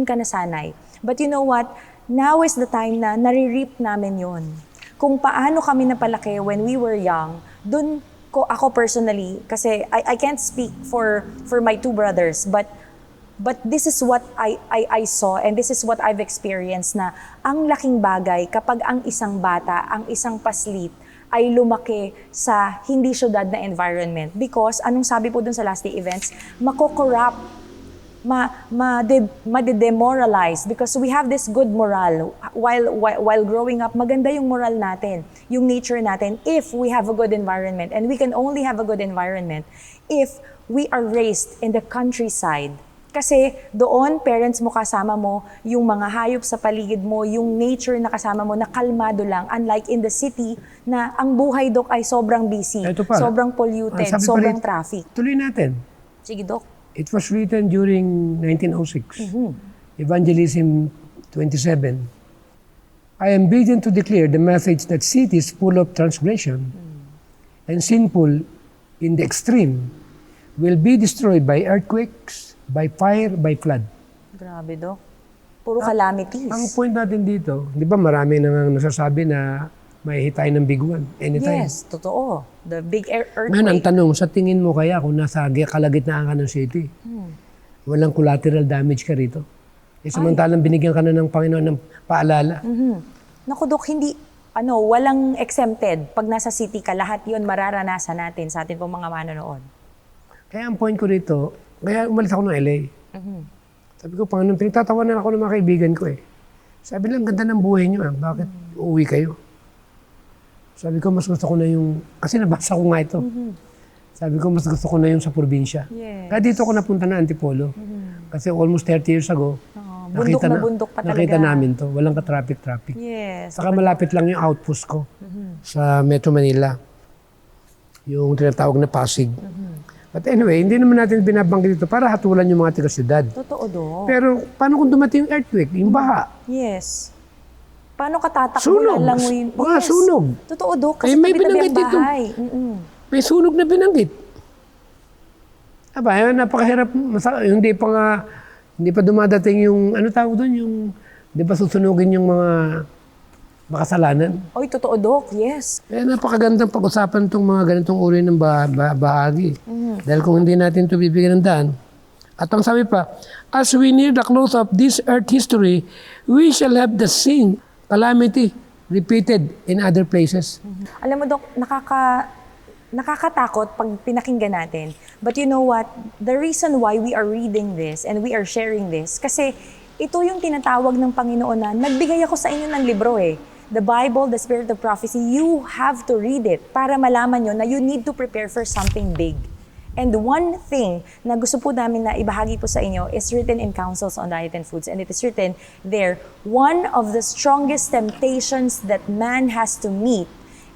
ka nasanay. But you know what? Now is the time na nare-reap namin yon. Kung paano kami napalaki when we were young, doon ako personally, kasi I can't speak for my two brothers, but this is what I saw and this is what I've experienced na ang laking bagay kapag ang isang bata, ang isang paslit, ay lumaki sa hindi syudad na environment. Because, anong sabi po dun sa last day events, mako-corrupt, ma-demoralize because we have this good moral. While growing up, maganda yung moral natin, yung nature natin, if we have a good environment. And we can only have a good environment if we are raised in the countryside. Kasi doon, parents mo kasama mo, yung mga hayop sa paligid mo, yung nature na kasama mo, na kalmado lang. Unlike in the city, na ang buhay, Dok, ay sobrang busy, Ito pa. sobrang polluted, Sabi pa sobrang rin, traffic. Tuloy natin. Sige, Dok. It was written during 1906. Evangelism 27. I am bidden to declare the message that cities full of transgression and sinful in the extreme will be destroyed by earthquakes, by fire, by flood. Grabe, Dok. Puro calamities. Ang point natin dito, di ba marami nang nasasabi na may hitay ng big one anytime. Yes, totoo. The big earthquake. Ngayon, ang tanong, sa tingin mo kaya kung nasa kalagitnaan ka ng city, walang collateral damage ka rito? Samantalang binigyan ka na ng Panginoon ng paalala. Naku, Dok, walang exempted. Pag nasa city ka, lahat yun mararanasan natin sa atin pong mga manonood. Kaya ang point ko rito, kaya umalis ako ng LA. Sabi ko, Panginoon, pinagtatawanan ako ng mga kaibigan ko eh. Sabi lang, ganda ng buhay niyo. Bakit uuwi kayo? Sabi ko, mas gusto ko na yung, kasi nabasa ko nga ito. Sabi ko, mas gusto ko na yung sa probinsya. Yes. Kaya dito ako napunta na Antipolo. Kasi almost 30 years ago, Bundok na bundok pa talaga. nakita namin to. Walang ka-traffic. Yes. Saka malapit lang yung outpost ko sa Metro Manila. Yung tinatawag na Pasig. But anyway, hindi naman natin binabanggit ito para hatulan yung mga taga-syudad. Totoo, Dok. Pero paano kung dumating yung earthquake, yung baha? Yes. Paano ka tatakbo? Sunog. Lalangoyin? Mga sunog. Totoo, Dok. Kasi Eh, may tabi-tabi binanggit ang dito. bahay. May sunog na binanggit. Aba, napakahirap. Hindi pa dumadating yung, ano tawag doon, yung, di ba susunugin yung mga makasalanan? Oy, totoo, Dok. Yes. Kaya napakagandang pag-usapan itong mga ganitong uri ng bahagi. Dahil kung hindi natin ito bibigyan ng daan. At ang sabi pa, as we near the close of this earth history, we shall have the same calamity repeated in other places. Alam mo, Dok, nakakatakot pag pinakinggan natin. But you know what? The reason why we are reading this and we are sharing this, kasi ito yung tinatawag ng Panginoon na nagbigay ako sa inyo ng libro eh. The Bible, the Spirit of Prophecy, you have to read it para malaman nyo na you need to prepare for something big. And one thing na gusto po namin na ibahagi po sa inyo is written in Counsels on Diet and Foods. And it is written there, one of the strongest temptations that man has to meet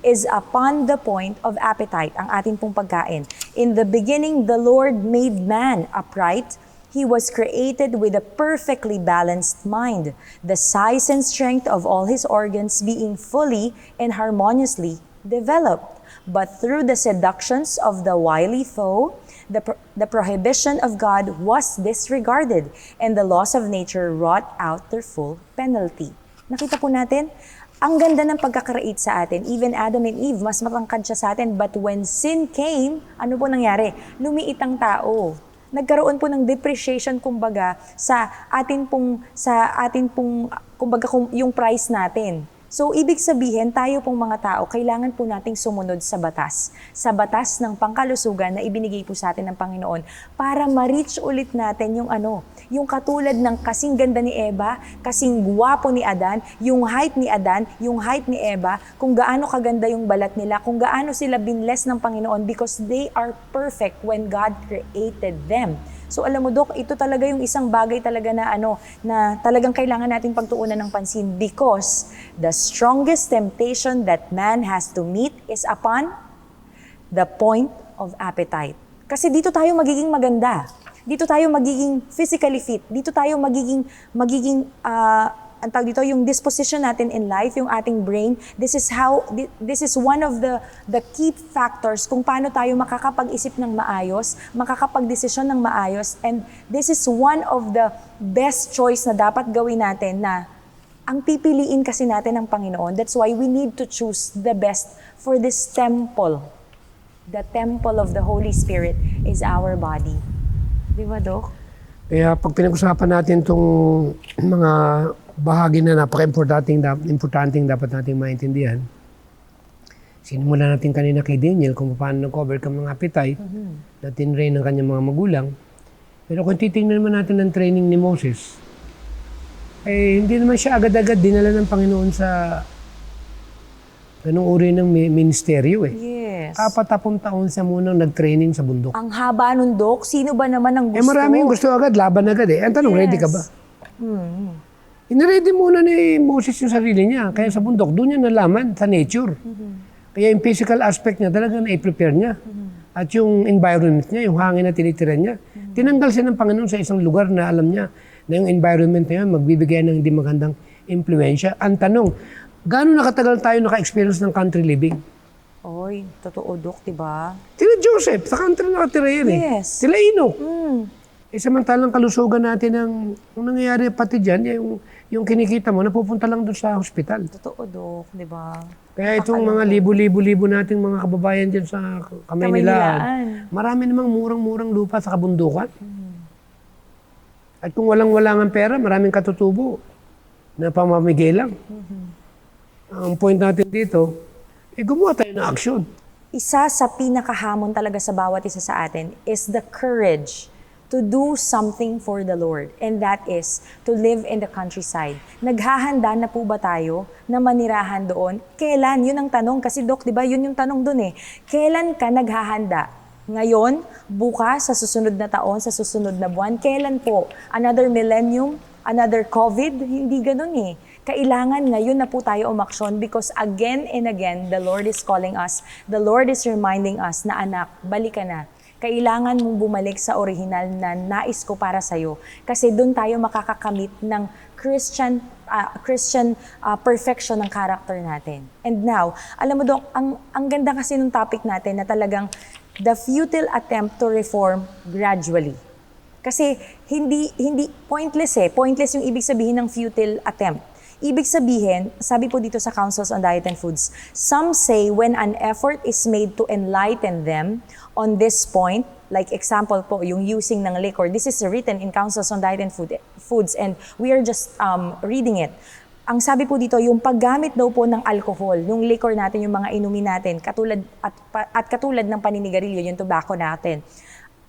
is upon the point of appetite, ang ating pong pagkain. In the beginning, the Lord made man upright. He was created with a perfectly balanced mind, the size and strength of all his organs being fully and harmoniously developed. But through the seductions of the wily foe, the prohibition of God was disregarded, and the laws of nature wrought out their full penalty. Nakita po natin, ang ganda ng pagkakreate sa atin. Even Adam and Eve, mas matangkad siya sa atin. But when sin came, ano po nangyari? Lumiit ang tao. Nagkaroon po ng depreciation kumbaga sa atin pong kumbaga yung price natin. So, ibig sabihin, tayo pong mga tao, kailangan po nating sumunod sa batas ng pangkalusugan na ibinigay po sa atin ng Panginoon para ma-reach ulit natin yung katulad ng kasing ganda ni Eva, kasing guwapo ni Adan, yung height ni Adan, yung height ni Eva, kung gaano kaganda yung balat nila, kung gaano sila binless ng Panginoon because they are perfect when God created them. So alam mo, Dok, ito talaga yung isang bagay talaga na na talagang kailangan nating pagtuunan ng pansin because the strongest temptation that man has to meet is upon the point of appetite. Kasi dito tayo magiging maganda. Dito tayo magiging physically fit. Dito tayo magiging ang tawag dito, yung disposition natin in life, yung ating brain, this is one of the key factors kung paano tayo makakapag-isip ng maayos, makakapag-desisyon ng maayos, and this is one of the best choice na dapat gawin natin na ang pipiliin kasi natin ng Panginoon. That's why we need to choose the best for this temple. The temple of the Holy Spirit is our body. Di ba, Dok? Kaya pag pinag-usapan natin itong mga bahagi na napaka-importanting dapat nating maintindihan, sinimula natin kanina kay Daniel kung paano nag-overcome ng appetite na tinrain ng kanyang mga magulang. Pero kung titingnan naman natin ng training ni Moses, hindi naman siya agad-agad dinala ng Panginoon sa ganung uri ng ministeryo eh. Yes. 40 taon siya munang nag-training sa bundok. Ang haba nun, Dok. Sino ba naman ang gusto? Marami yung gusto agad, laban agad eh. Ang tanong, ready ka ba? Iniready muna ni Moses yung sarili niya. Kaya sa bundok, doon niya nalaman sa nature. Kaya yung physical aspect niya talaga na-prepare niya. At yung environment niya, yung hangin na tinitira niya. Tinanggal siya ng Panginoon sa isang lugar na alam niya na yung environment na yun magbibigay ng hindi magandang impluensya. Ang tanong, gaano nakatagal tayo naka-experience ng country living? Oy, totoo, Dok, diba? Tila Joseph, sa country nakatira yan eh. Yes. Tila Enoch. Samantalang kalusugan natin ang nangyayari pati dyan, yung kinikita mo, napupunta lang doon sa hospital. Totoo, Dok, diba? Kaya itong mga libo-libo nating mga kababayan dyan sa Kamaynilaan, marami namang murang-murang lupa sa kabundukan. At kung walang-wala ng pera, maraming katutubo na pamamigay lang. Ang point natin dito, gumawa tayo ng aksyon. Isa sa pinakahamon talaga sa bawat isa sa atin is the courage to do something for the Lord. And that is to live in the countryside. Naghahanda na po ba tayo na manirahan doon? Kailan? Yun ang tanong. Kasi Dok, di ba, yun yung tanong doon eh. Kailan ka naghahanda? Ngayon? Bukas? Sa susunod na taon? Sa susunod na buwan? Kailan po? Another millennium? Another COVID? Hindi ganun eh. Kailangan ngayon na po tayo umaksyon because again and again, the Lord is calling us. The Lord is reminding us na anak, balik ka na. Kailangan mong bumalik sa orihinal na nais ko para sa'yo. Kasi doon tayo makakakamit ng Christian perfection ng character natin. And now, alam mo Dok, ang ganda kasi nung topic natin na talagang the futile attempt to reform gradually. Kasi hindi pointless Pointless yung ibig sabihin ng futile attempt. Ibig sabihin, sabi po dito sa Councils on Diet and Foods, some say when an effort is made to enlighten them on this point, like example po, yung using ng liquor, this is written in Councils on Diet and Foods and we are just reading it. Ang sabi po dito, yung paggamit daw po ng alcohol, yung liquor natin, yung mga inumin natin, katulad ng paninigarilyo, yung tobacco natin,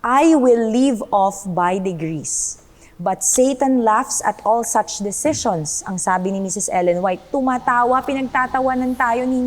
I will leave off by degrees. But Satan laughs at all such decisions. Ang sabi ni Mrs. Ellen White, tumatawa, pinagtatawanan tayo ni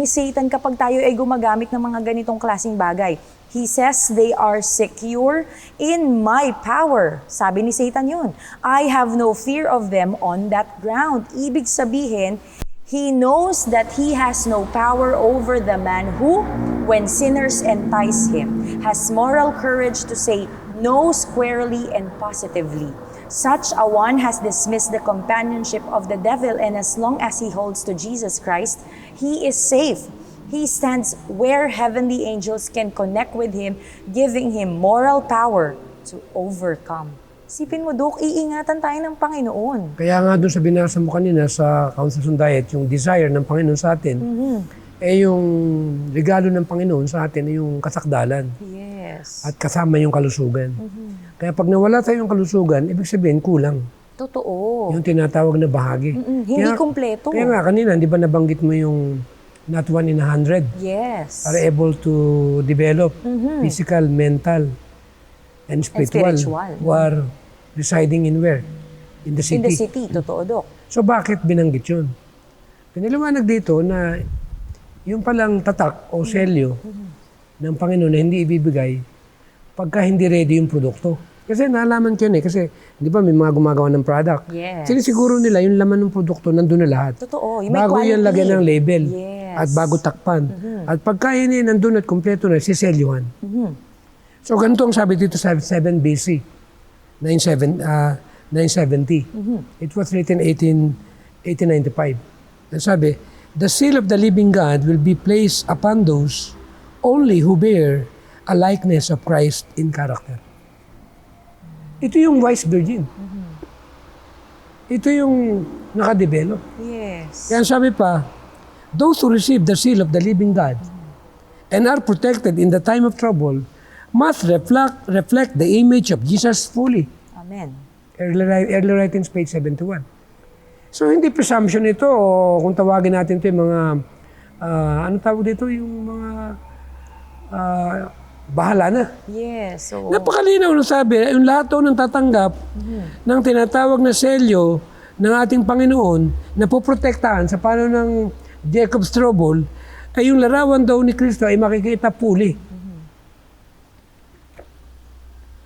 Satan kapag tayo ay gumagamit ng mga ganitong klaseng bagay. He says they are secure in my power. Sabi ni Satan yun. I have no fear of them on that ground. Ibig sabihin, he knows that he has no power over the man who, when sinners entice him, has moral courage to say no squarely and positively. Such a one has dismissed the companionship of the devil, and as long as he holds to Jesus Christ, he is safe. He stands where heavenly angels can connect with him, giving him moral power to overcome. Isipin mo, Dok, iingatan tayo ng Panginoon. Kaya nga doon sa binasa mo kanina sa Councils on Diet, yung desire ng Panginoon sa atin, yung regalo ng Panginoon sa atin ay yung kasakdalan. Yes. At kasama yung kalusugan. Kaya pag nawala tayong kalusugan, ibig sabihin kulang. Totoo. Yung tinatawag na bahagi. Hindi kumpleto. Kaya nga kanina, di ba nabanggit mo yung not 1 in 100 Yes. are able to develop physical, mental, and spiritual who are residing in where? In the city. In the city, totoo, Dok. So bakit binanggit yun? Pinaliwanag dito na yung palang tatak o selyo ng Panginoon na hindi ibibigay pagka hindi ready yung produkto. Kasi nalaman ko yun kasi di ba may mga gumagawa ng product. Yes. Sinisiguro nila yung laman ng produkto nandun na lahat. Totoo. Yung may Bago yan quality. lagyan ng label. Yes. At bago takpan. At pagka yun nandun at kumpleto na, siselyuhan. So ganito ang sabi dito sa 7 BC, 970. It was written 1895. And sabi, the seal of the living God will be placed upon those only who bear a likeness of Christ in character. Ito yung wise virgin. Ito yung nakadevelop. Yes. Kaya sabi pa, those who receive the seal of the living God and are protected in the time of trouble must reflect the image of Jesus fully. Amen. Early writings, page 71. So, hindi presumption ito, o kung tawagin natin ito yung mga, ano tawag dito, yung mga bahala na. Yes. So, Napakalinaw nung sabi, yung lahat daw ng tatanggap ng tinatawag na selyo ng ating Panginoon na poprotektahan sa paano ng Jacob's trouble, ay yung larawan daw ni Kristo ay makikita puli.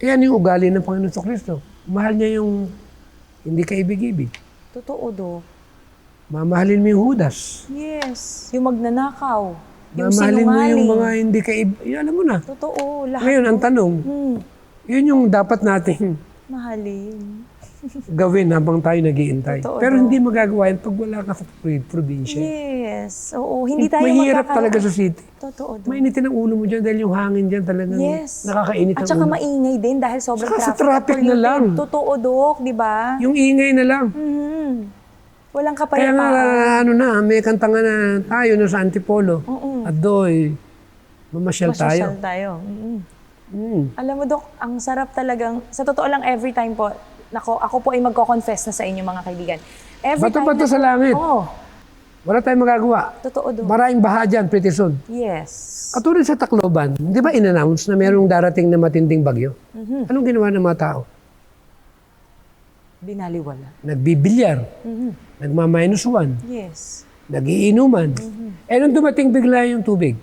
Yan yung ugali ng Panginoon sa Kristo. Mahal niya yung hindi ka ibig-ibig. totoo, Dok. Mamahalin mo yung Judas. Yes. Yung magnanakaw. Yung Mamahalin mo sinungaling. yung mga hindi ka ibig. Alam mo na. Totoo. Lahat. Ngayon, ang tanong, yun yung dapat nating Mahalin. gawin habang tayo nag-iintay. Totoo, Pero no? hindi magagawa yan pag wala ka sa probinsya. Yes. Oo. Hindi tayo Mahirap magkakaroon. talaga sa city. Totoo, Dok. Mainitin ang ulo mo dyan dahil yung hangin dyan talagang Yes. nakakainit At ang saka ulo. maingay din dahil sobrang Saka sa traffic. traffic na polluted. lang. Totoo, Dok. Di ba? Yung ingay na lang. Walang Kaya nga, kapayapaan. may kanta nga na tayo no, sa Antipolo. At doy, mamasyal tayo. Masosyal tayo. Alam mo, Dok, ang sarap talagang, sa totoo lang, every time po, ako po ay magko-confess na sa inyo, mga kaibigan. Bato-bato sa langit. Oo. Wala tayong magagawa. Totoo, Dok. Maraming baha dyan, pretty soon. Yes. Katulad sa Tacloban, di ba in-announce na mayroong darating na matinding bagyo? Anong ginawa ng mga tao? Binaliwala. Nagbibilyar, nagma-1, Yes. nagiinuman. Eh nung dumating bigla yung tubig,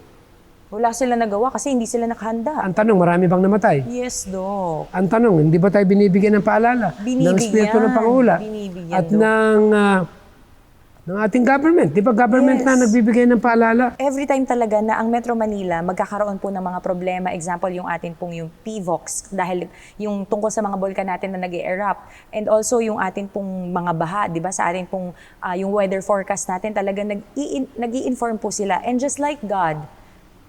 Wala sila nagawa kasi hindi sila nakahanda. ang tanong, marami bang namatay? Yes, Dok. Ang tanong, hindi ba tayo binibigyan ng paalala? Binibigyan. Ng Espiritu ng Pangula? Binibigyan, At Dok. ng ating government. Di ba government Yes. na nagbibigay ng paalala? Every time talaga na ang Metro Manila magkakaroon po ng mga problema, example yung atin pong yung PVOX, dahil yung tungkol sa mga bulkan natin na nag-erupt, and also yung atin pong mga baha, di ba, sa atin pong yung weather forecast natin, talaga nag-i-inform po sila. And just like God,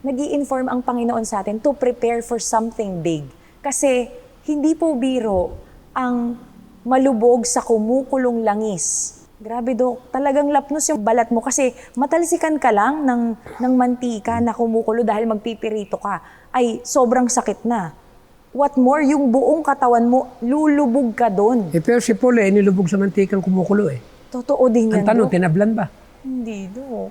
nag-i-inform ang Panginoon sa atin to prepare for something big. Kasi hindi po biro ang malubog sa kumukulong langis. Grabe, Dok. Talagang lapnos yung balat mo kasi matalsikan ka lang ng mantika na kumukulo dahil magpipirito ka. Ay, sobrang sakit na. What more, yung buong katawan mo, lulubog ka doon. Pero si Paul nilubog sa mantikang kumukulo eh. Totoo din yan, Ang tanong, Dok. tinablan ba? Hindi, Dok.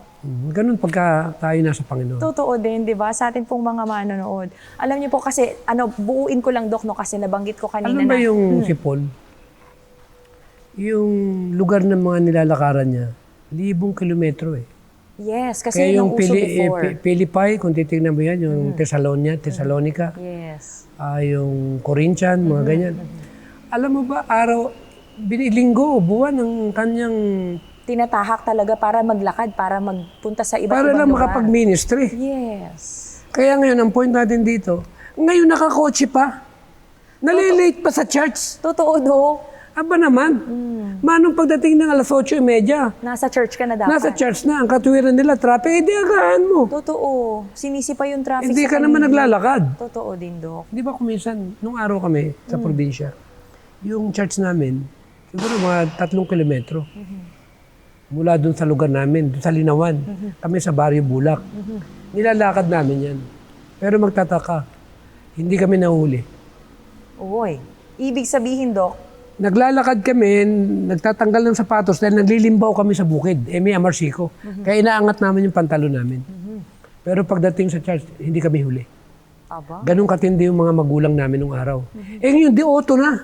Ganun pagka tayo nasa Panginoon. Totoo din, di ba? Sa atin pong mga manonood. Alam niyo po kasi, buuin ko lang, Dok, no, kasi nabanggit ko kanina Alam ba na... yung si Paul? Yung lugar ng mga nilalakaran niya, 1,000 kilometro eh. Yes, kasi Kaya yung yung uso before. Philippi, kung titignan mo yan, yung Thessalonica, Yes. yung Corinthian, mga ganyan. Alam mo ba, linggo, buwan ng kanyang, Tinatahak talaga para maglakad, para magpunta sa iba't para ibang lang lugar. makapag-ministry. Yes. Kaya ngayon, ang point natin dito, ngayon nakakotse pa. Nalilate pa sa church. Totoo, Dok. Aba naman, manong pagdating ng 8:30, Nasa church ka na dapat. nasa church na, ang katuwiran nila, traffic, di agahan mo. Totoo. Sinisi pa yung traffic Hindi sa ka naman kanila. naglalakad. Totoo din, Dok. Di ba kuminsan, nung araw kami sa probinsya, yung church namin, siguro mga 3 kilometro. Mula dun sa lugar namin, dun sa Linawan. Kami sa Barrio Bulak. Nilalakad namin yan. Pero magtataka, hindi kami nahuli. Uy. Ibig sabihin, Dok, Naglalakad kami, nagtatanggal ng sapatos dahil naglilimbaw kami sa bukid. May amarsiko. Kaya inaangat namin yung pantalon namin. Pero pagdating sa church, hindi kami huli. aba. Ganun katindi yung mga magulang namin nung araw. Ngayon, di auto na.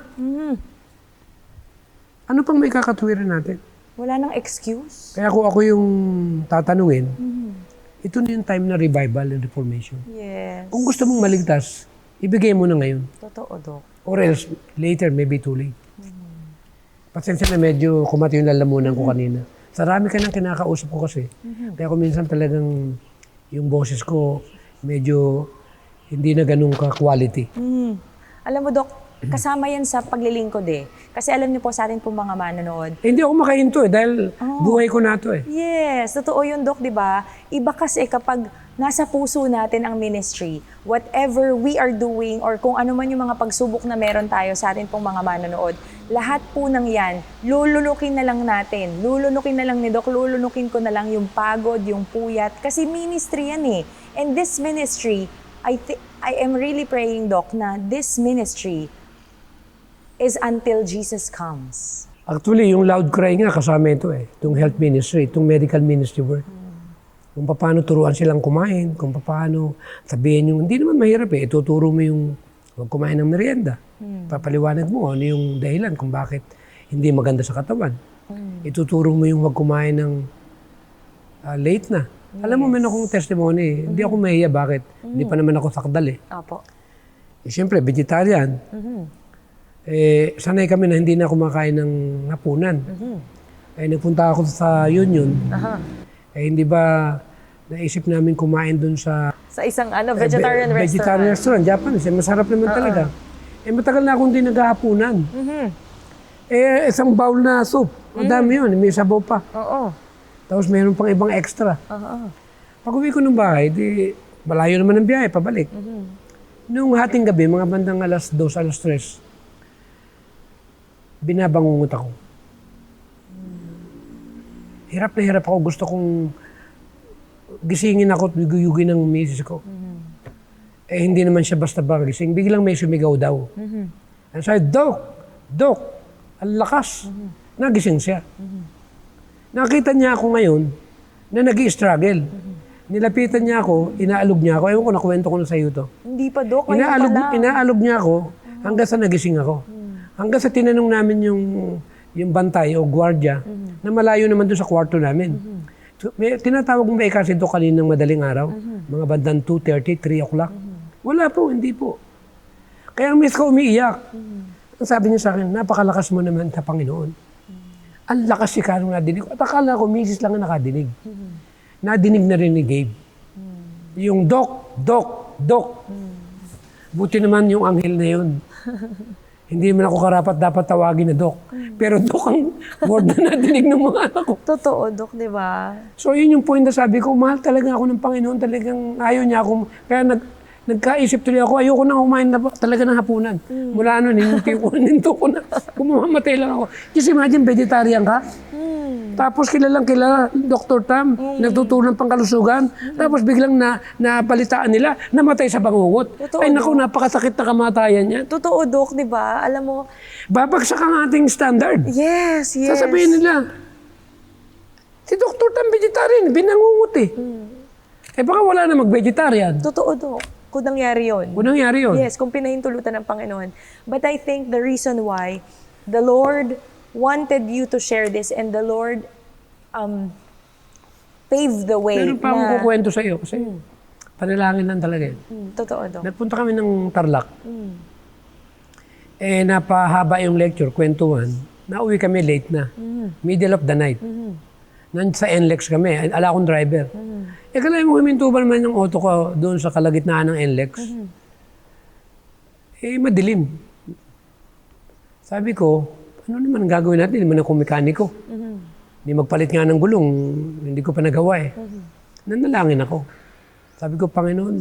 Ano pang may kakatuwiran natin? Wala nang excuse. Kaya kung ako yung tatanungin, ito na yung time na revival and reformation. Yes. Kung gusto mong maligtas, ibigay mo na ngayon. Totoo, Dok. Or else, later, maybe too late. Pasensya na medyo kumati yung lalamunan ko kanina. Sarami ka nang kinakausap ko kasi. Kaya kung minsan talagang yung boses ko medyo hindi na ganun ka-quality. Alam mo, Dok, kasama yan sa paglilingkod eh. Kasi alam niyo po sa atin po mga manonood, Hindi ako makahinto eh dahil buhay ko na to eh. yes, totoo yun, Dok, di ba? Iba kasi kapag nasa puso natin ang ministry, whatever we are doing or kung ano man yung mga pagsubok na meron tayo sa atin pong mga manonood, lahat po ng yan, lulunukin na lang natin. Lulunukin na lang ni Doc, lulunukin ko na lang yung pagod, yung puyat. Kasi ministry yan eh. And this ministry, I am really praying, Doc, na this ministry is until Jesus comes. Actually, yung loud cry nga kasama ito eh. Itong health ministry, itong medical ministry work. Kung paano turuan silang kumain, kung paano sabihin yung, hindi naman mahirap eh, ituturo mo yung huwag kumain ng merienda. Papaliwanag mo ano yung dahilan kung bakit hindi maganda sa katawan. Ituturo mo yung huwag kumain ng late na. Alam mo, meron akong testimony, hindi ako mahiya, bakit? Hindi pa naman ako sakdal eh. Opo. Siyempre, vegetarian. Sanay kami na hindi na kumakain ng hapunan. Nagpunta ako sa Union. Hindi ba naisip namin kumain dun sa Sa isang vegetarian restaurant. vegetarian restaurant, Japanese. Masarap naman talaga. Matagal na akong hindi naghahapunan. Isang bowl na soup. Madami yun. May sabaw pa. Oo. Tapos mayroon pang ibang extra. Pag uwi ko ng bahay, di malayo naman ang biyahe, pabalik. Noong hating gabi, mga bandang alas 2, alas 3, binabangungot ako. Hirap na hirap ako. Gusto kong gisingin ako at biguyugin ng misis ko. Hindi naman siya basta ba gising. Biglang may sumigaw daw. And sabi, Dok, ang lakas. Nagising siya. Nakita niya ako ngayon na nag-i-struggle. Nilapitan niya ako, inaalog niya ako. Ewan ko, nakwento ko na sa iyo to. Hindi pa, Dok. Ngayon pa lang. Inaalog niya ako hanggang sa nagising ako. Hanggang sa tinanong namin yung bantay o gwardiya na malayo naman doon sa kwarto namin. So, tinatawag mo ba kasi ito kaninang madaling araw? Mga bandang 2:30, 3 o'clock? Wala po, hindi po. Kaya ang miss ko umiiyak. Ang sabi niya sa akin, napakalakas mo naman sa Panginoon. Ang lakas si Carong nadinig ko. At akala ko, misis lang ang nakadinig. Nadinig na rin ni Gabe. Yung Dok. Buti naman yung anghel na yun. Hindi man ako karapat dapat tawagin na Dok. Pero Dok ang word na nadinig ng mga anak ko. Totoo, Dok, di ba? So yun yung point na sabi ko, mahal talaga ako ng Panginoon. Talagang ayaw niya ako. Kaya nagkaisip tuloy ako, ayoko na kumain na talaga ng hapunan. Mula ninto ko na. Kumamatay lang ako. Just imagine, vegetarian ka. Tapos kilalang kilala, Dr. Tam, nagtutulong pang kalusugan. Tapos biglang napalitaan nila, namatay sa bangungot. Totoo, Ay naku, napakasakit na kamatayan niya. Totoo, Dok, di ba? Alam mo, Babagsak ang ating standard. yes. Sasabihin nila, si Dr. Tam vegetarian, binangungot eh. Eh baka wala na mag-vegetarian. Totoo, Dok. Kung nangyari yun. Kung nangyari yun. Yes, kung pinahintulutan ng Panginoon. But I think the reason why the Lord wanted you to share this and the Lord paved the way. Meron pa akong kukwento sa iyo kasi panalangin lang talaga yun. Totoo, Dok. Nagpunta kami ng Tarlac. Eh, napahaba yung lecture, kwentuhan. Nauwi kami late na. Middle of the night. Sa NLEX kami. Ala akong driver. Eh, kailangan mo huminto ba naman yung auto ko doon sa kalagitnaan ng NLEX? Eh, madilim. Sabi ko, ano naman ang gagawin natin? Hindi man ako mekaniko. Hindi magpalit nga ng gulong. Hindi ko pa nagawa eh. Nanalangin ako. Sabi ko, Panginoon,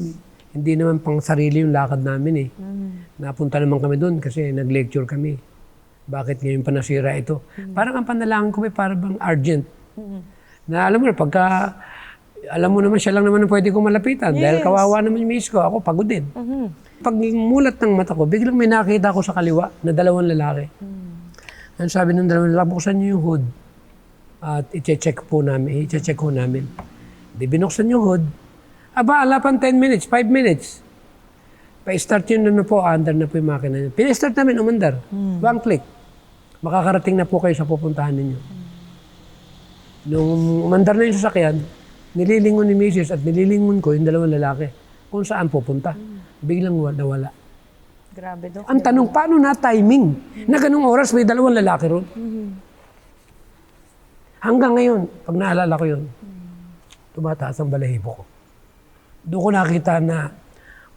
hindi naman pang sarili yung lakad namin eh. Napunta naman kami doon kasi nag-lecture kami. Bakit ngayon pa nasira ito? Parang ang panalangin ko parang bang urgent. Na alam mo, pagka alam mo naman siya lang naman ang pwede kong malapitan. Dahil kawawa naman yung miss ko, ako pagod din. Pag mulat ng mata ko, biglang may nakita ko sa kaliwa na dalawang lalaki. Ang sabi ng dalawang lalaki, buksan niyo yung hood at i-check ko namin. Di binuksan yung hood. Aba, ala pang 10 minutes, 5 minutes. Pa-start yun na po, under na po yung makina niya. Pina-start namin, umandar. One click. Makakarating na po kayo sa pupuntahan ninyo. Nung umandar na yung sasakyan, nililingon ni Mrs. at nililingon ko yung dalawang lalaki kung saan pupunta. Biglang nawala. Grabe, Dok. Ang tanong, paano na timing? Na ganung oras may dalawang lalaki ron? Hanggang ngayon, pag naalala ko yun, tumataas ang balahibo ko. Doon ko nakita na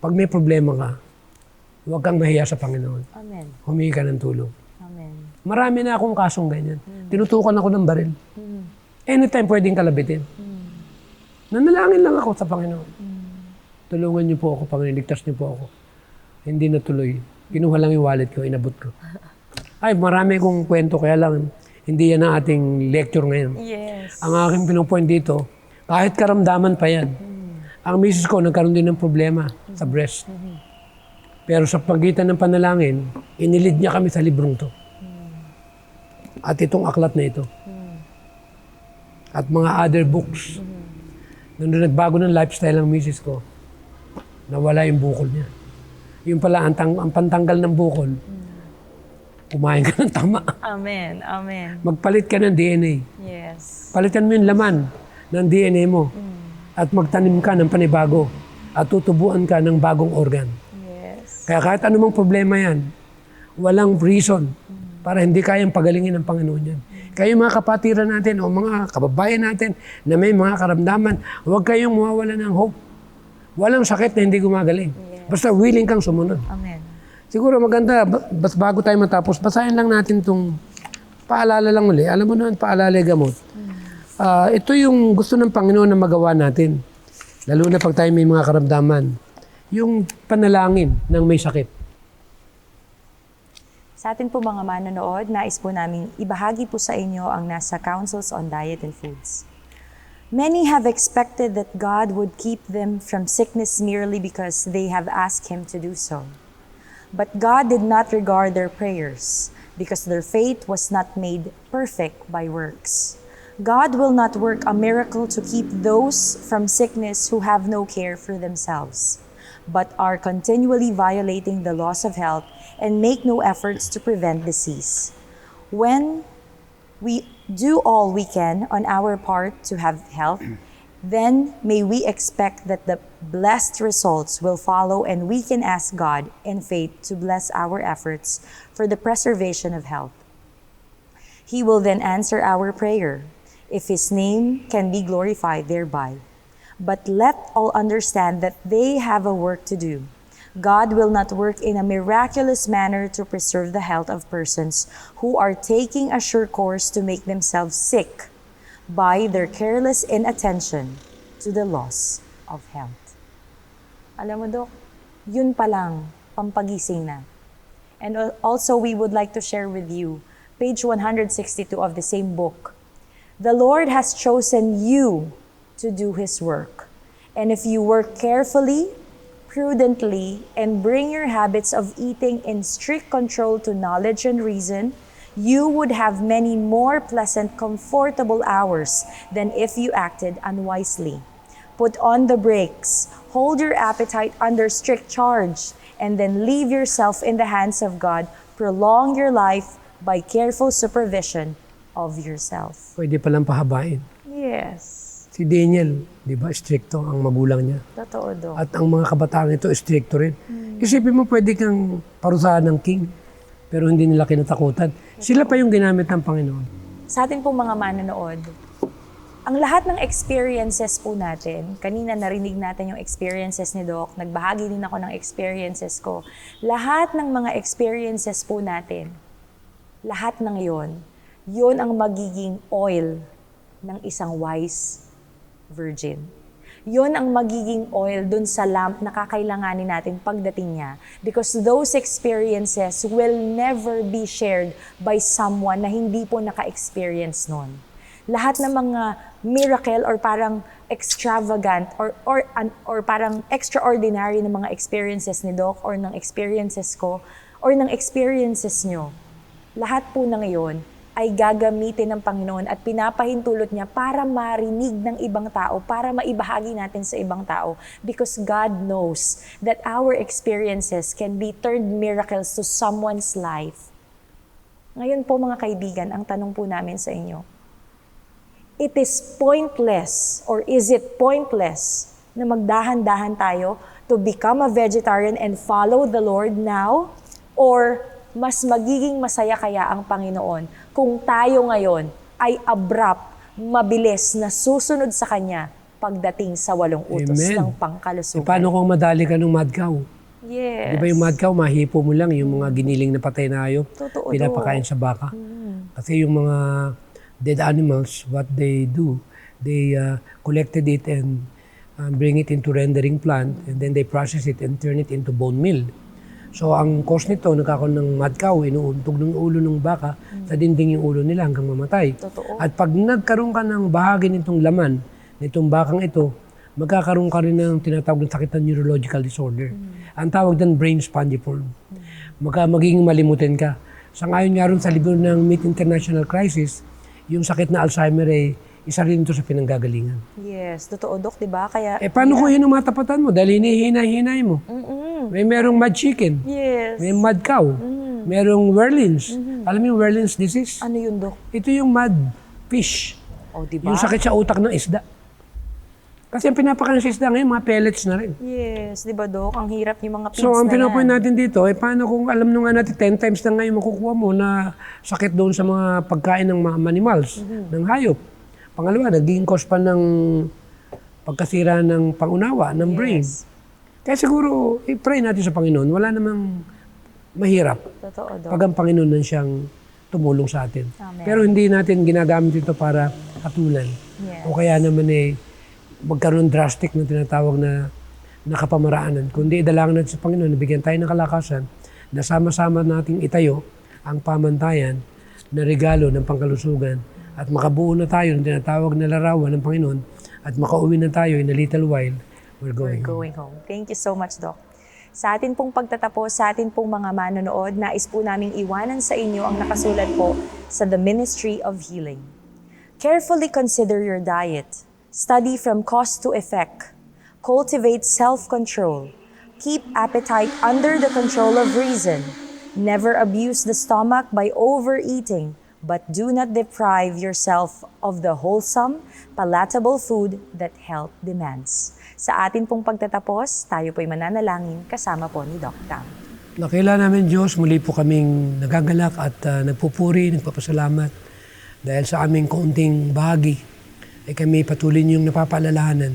pag may problema ka, huwag kang mahiya sa Panginoon. Amen. Humingi ka ng tulong. Amen. Marami na akong kasong ganyan. Tinutukan ako ng baril. Anytime pwedeng kalabitin. Nanalangin lang ako sa Panginoon. Tulungan niyo po ako, Panginoon. Ligtas niyo po ako. Hindi natuloy. Kinuha lang yung wallet ko, inabot ko. Ay, marami kong kwento, kaya lang hindi yan ang ating lecture ngayon. Yes. Ang aking pinupoint dito, kahit karamdaman pa yan, ang misis ko nagkaroon din ng problema sa breast. Pero sa pagitan ng panalangin, inilid niya kami sa librong to. At itong aklat na ito. At mga other books. Nung nagbago ng lifestyle ng misis ko, nawala yung bukol niya. Yung pala, ang pantanggal ng bukol, kumain ka ng tama. Amen. Amen. Magpalit ka ng DNA. Yes. Palitan mo yung laman ng DNA mo. At magtanim ka ng panibago. At tutubuan ka ng bagong organ. Yes. Kaya kahit anumang problema yan, walang reason para hindi kayang pagalingin ng Panginoon yan. Kaya yung mga kapatiran natin o mga kababayan natin na may mga karamdaman, huwag kayong mawawala ng hope. Walang sakit na hindi gumagaling. Basta willing kang sumunod. Amen. Siguro maganda, bago tayo matapos, basahin lang natin itong paalala lang uli. Alam mo naman, paalala gamot. Ito yung gusto ng Panginoon na magawa natin. Lalo na pag tayo may mga karamdaman. Yung panalangin ng may sakit. Sa atin po mga manonood, nais po namin ibahagi po sa inyo ang nasa Counsels on Diet and Foods. Many have expected that God would keep them from sickness merely because they have asked Him to do so. But God did not regard their prayers because their faith was not made perfect by works. God will not work a miracle to keep those from sickness who have no care for themselves, but are continually violating the laws of health and make no efforts to prevent disease. When we do all we can on our part to have health, then may we expect that the blessed results will follow, and we can ask God in faith to bless our efforts for the preservation of health. He will then answer our prayer, if His name can be glorified thereby. But let all understand that they have a work to do. God will not work in a miraculous manner to preserve the health of persons who are taking a sure course to make themselves sick by their careless inattention to the loss of health. Alam mo, Dok, yun pa lang, pampagising na. And also, we would like to share with you, page 162 of the same book. The Lord has chosen you to do His work. And if you work carefully, prudently, and bring your habits of eating in strict control to knowledge and reason, you would have many more pleasant, comfortable hours than if you acted unwisely. Put on the brakes, hold your appetite under strict charge, and then leave yourself in the hands of God. Prolong your life by careful supervision of yourself. Pwede palang pahabain. Yes. Si Daniel, di ba, stricto ang magulang niya. Totoo, Dok. At ang mga kabataan ito, stricto rin. Isipin mo, pwede kang parusahan ng king, pero hindi nila kinatakutan. Sila pa yung ginamit ng Panginoon. Sa atin po mga manonood, ang lahat ng experiences po natin, kanina narinig natin yung experiences ni Doc, nagbahagi din ako ng experiences ko. Lahat ng mga experiences po natin, lahat ng yun ang magiging oil ng isang wise virgin. Yun ang magiging oil dun sa lamp na kakailanganin natin pagdating niya. Because those experiences will never be shared by someone na hindi po naka-experience nun. Lahat ng mga miracle or parang extravagant or parang extraordinary na mga experiences ni Doc or ng experiences ko or ng experiences nyo, lahat po ng iyon ay gagamitin ng Panginoon at pinapahintulot niya para marinig ng ibang tao, para maibahagi natin sa ibang tao. Because God knows that our experiences can be turned miracles to someone's life. Ngayon po mga kaibigan, ang tanong po namin sa inyo, it is pointless or is it pointless na magdahan-dahan tayo to become a vegetarian and follow the Lord now? Or mas magiging masaya kaya ang Panginoon kung tayo ngayon ay abrupt, mabilis na susunod sa Kanya pagdating sa 8 utos Amen. ng pangkalusugan. Paano kung madali ka ng mad cow? Yes. Di ba yung mad cow, mahipo mo lang yung mga giniling na patay na hayop, Totoo, pinapakain sa baka. Kasi yung mga dead animals, what they do, they collected it and bring it into rendering plant and then they process it and turn it into bone meal. So ang cause nito, nagkakaroon ng mad cow, inuuntog ng ulo ng baka sa dinding yung ulo nila hanggang mamatay. Totoo. At pag nagkaroon ka ng bahagi nitong laman, nitong bakang ito, magkakaroon ka rin ng tinatawag na sakit ng neurological disorder. Ang tawag ng brain spongiform. Magiging malimutin ka. Sa ngayon nga rin sa libro ng Meet International Crisis, yung sakit na Alzheimer ay isa rin ito sa pinanggagalingan. Yes, totoo, Dok, di ba? Kaya, Paano kung yun ang matapatan mo? Dahil hinihinay-hinay mo. May merong mad chicken. yes. May mad cow. Merong Werlins. Alam mo yung Werlins disease? Ano yun, Dok? Ito yung mad fish. O, diba? Yung sakit sa utak ng isda. Kasi ang pinapakain sa isda ngayon, mga pellets na rin. Yes, di ba, Dok? Ang hirap yung mga So, ang pinapoint natin dito, paano kung alam nyo nga natin 10 times na ngayon makukuha mo na sakit doon sa mga pagkain ng mga animals, ng hayop. Pangalawa, naging cause pa ng pagkasira ng pangunawa, ng brain. Kaya siguro, i-pray natin sa Panginoon, wala namang mahirap Totoo, Dok. pag ang Panginoon na siyang tumulong sa atin. Amen. Pero hindi natin ginagamit ito para hatulan. Yes. O kaya naman magkaroon drastic na tinatawag na nakapamaraanan. Kundi idalangin natin sa Panginoon, nabigyan tayo ng kalakasan, na sama-sama nating itayo ang pamantayan na regalo ng pangkalusugan at makabuo na tayo ng tinatawag na larawan ng Panginoon at makauwi na tayo in a little while, we're going home. Thank you so much, Doc. Sa atin pong pagtatapos, sa atin pong mga manonood, nais po naming iwanan sa inyo ang nakasulat po sa The Ministry of Healing. Carefully consider your diet. Study from cause to effect. Cultivate self-control. Keep appetite under the control of reason. Never abuse the stomach by overeating, but do not deprive yourself of the wholesome, palatable food that health demands. Sa atin pong pagtatapos, tayo po'y mananalangin kasama po ni Doc Tam. Nakailan namin Diyos, muli po kaming nagagalak at nagpupuri, nagpapasalamat Dahil sa aming kaunting bahagi, ay kami patuloy niyong napapaalalahanan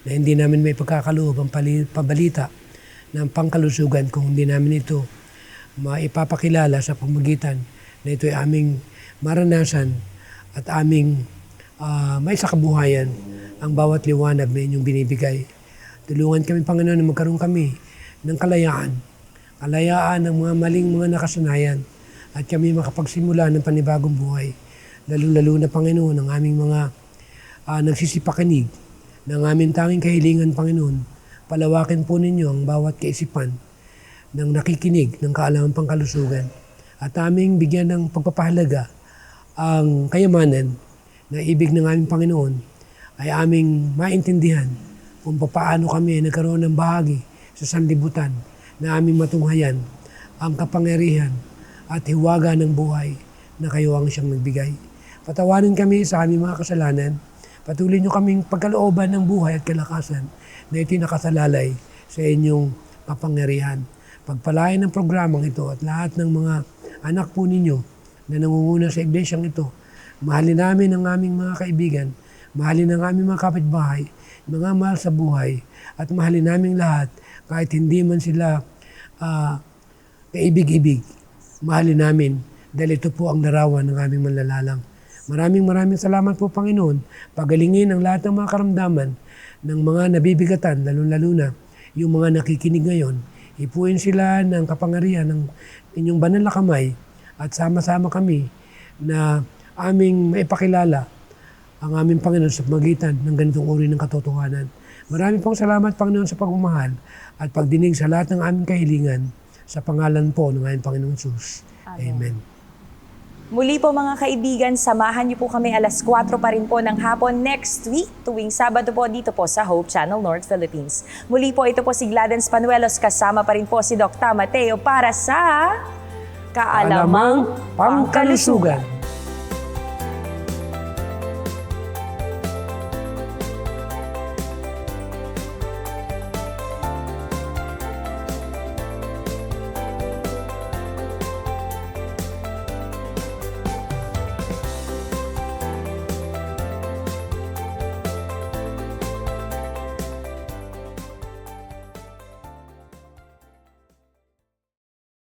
na hindi namin may pagkakaloob ang pabalita ng pangkalusugan kung hindi namin ito maipapakilala sa pamagitan na ito ay aming maranasan at aming may sakabuhayan ang bawat liwanag na inyong binibigay. Tulungan kami, Panginoon, na magkaroon kami ng kalayaan ng mga maling mga nakasanayan at kami makapagsimula ng panibagong buhay. Lalo-lalo na, Panginoon, ang aming mga nagsisipakinig ng aming tanging kahilingan, Panginoon. Palawakin po ninyo ang bawat kaisipan ng nakikinig ng kaalaman pangkalusugan at aming bigyan ng pagpapahalaga ang kayamanan na ibig ng aming Panginoon ay aming maintindihan kung paano kami nagkaroon ng bahagi sa sanlibutan na aming matunghayan ang kapangyarihan at hiwaga ng buhay na kayo ang siyang nagbigay. Patawarin kami sa aming mga kasalanan. Patuloy niyo kaming pagkalooban ng buhay at kalakasan na ito'y nakasalalay sa inyong kapangyarihan. Pagpalain ng programang ito at lahat ng mga anak po ninyo na nangunguna sa iglesyang ito. Mahalin namin ang aming mga kaibigan, mahalin ang aming mga kapitbahay, mga mahal sa buhay, at mahalin namin lahat kahit hindi man sila kaibig-ibig. Mahalin namin dahil ito po ang larawan ng aming manlalalang. Maraming salamat po, Panginoon. Pagalingin ang lahat ng mga karamdaman ng mga nabibigatan, lalo-lalo na yung mga nakikinig ngayon. Ipuin sila ng kapangyarihan ng inyong banal na kamay at sama-sama kami na aming maipakilala ang aming Panginoon sa pagitan ng ganitong uri ng katotohanan. Maraming pong salamat, Panginoon, sa pagmamahal at pagdinig sa lahat ng aming kahilingan sa pangalan po ng aming Panginoong Jesus. Amen. Muli po mga kaibigan, samahan niyo po kami 4:00 pa rin po ng hapon next week, tuwing Sabado po dito po sa Hope Channel North Philippines. Muli po ito po si Gladens Panuelos, kasama pa rin po si Doc Mateo para sa Kaalamang Pangkalusugan.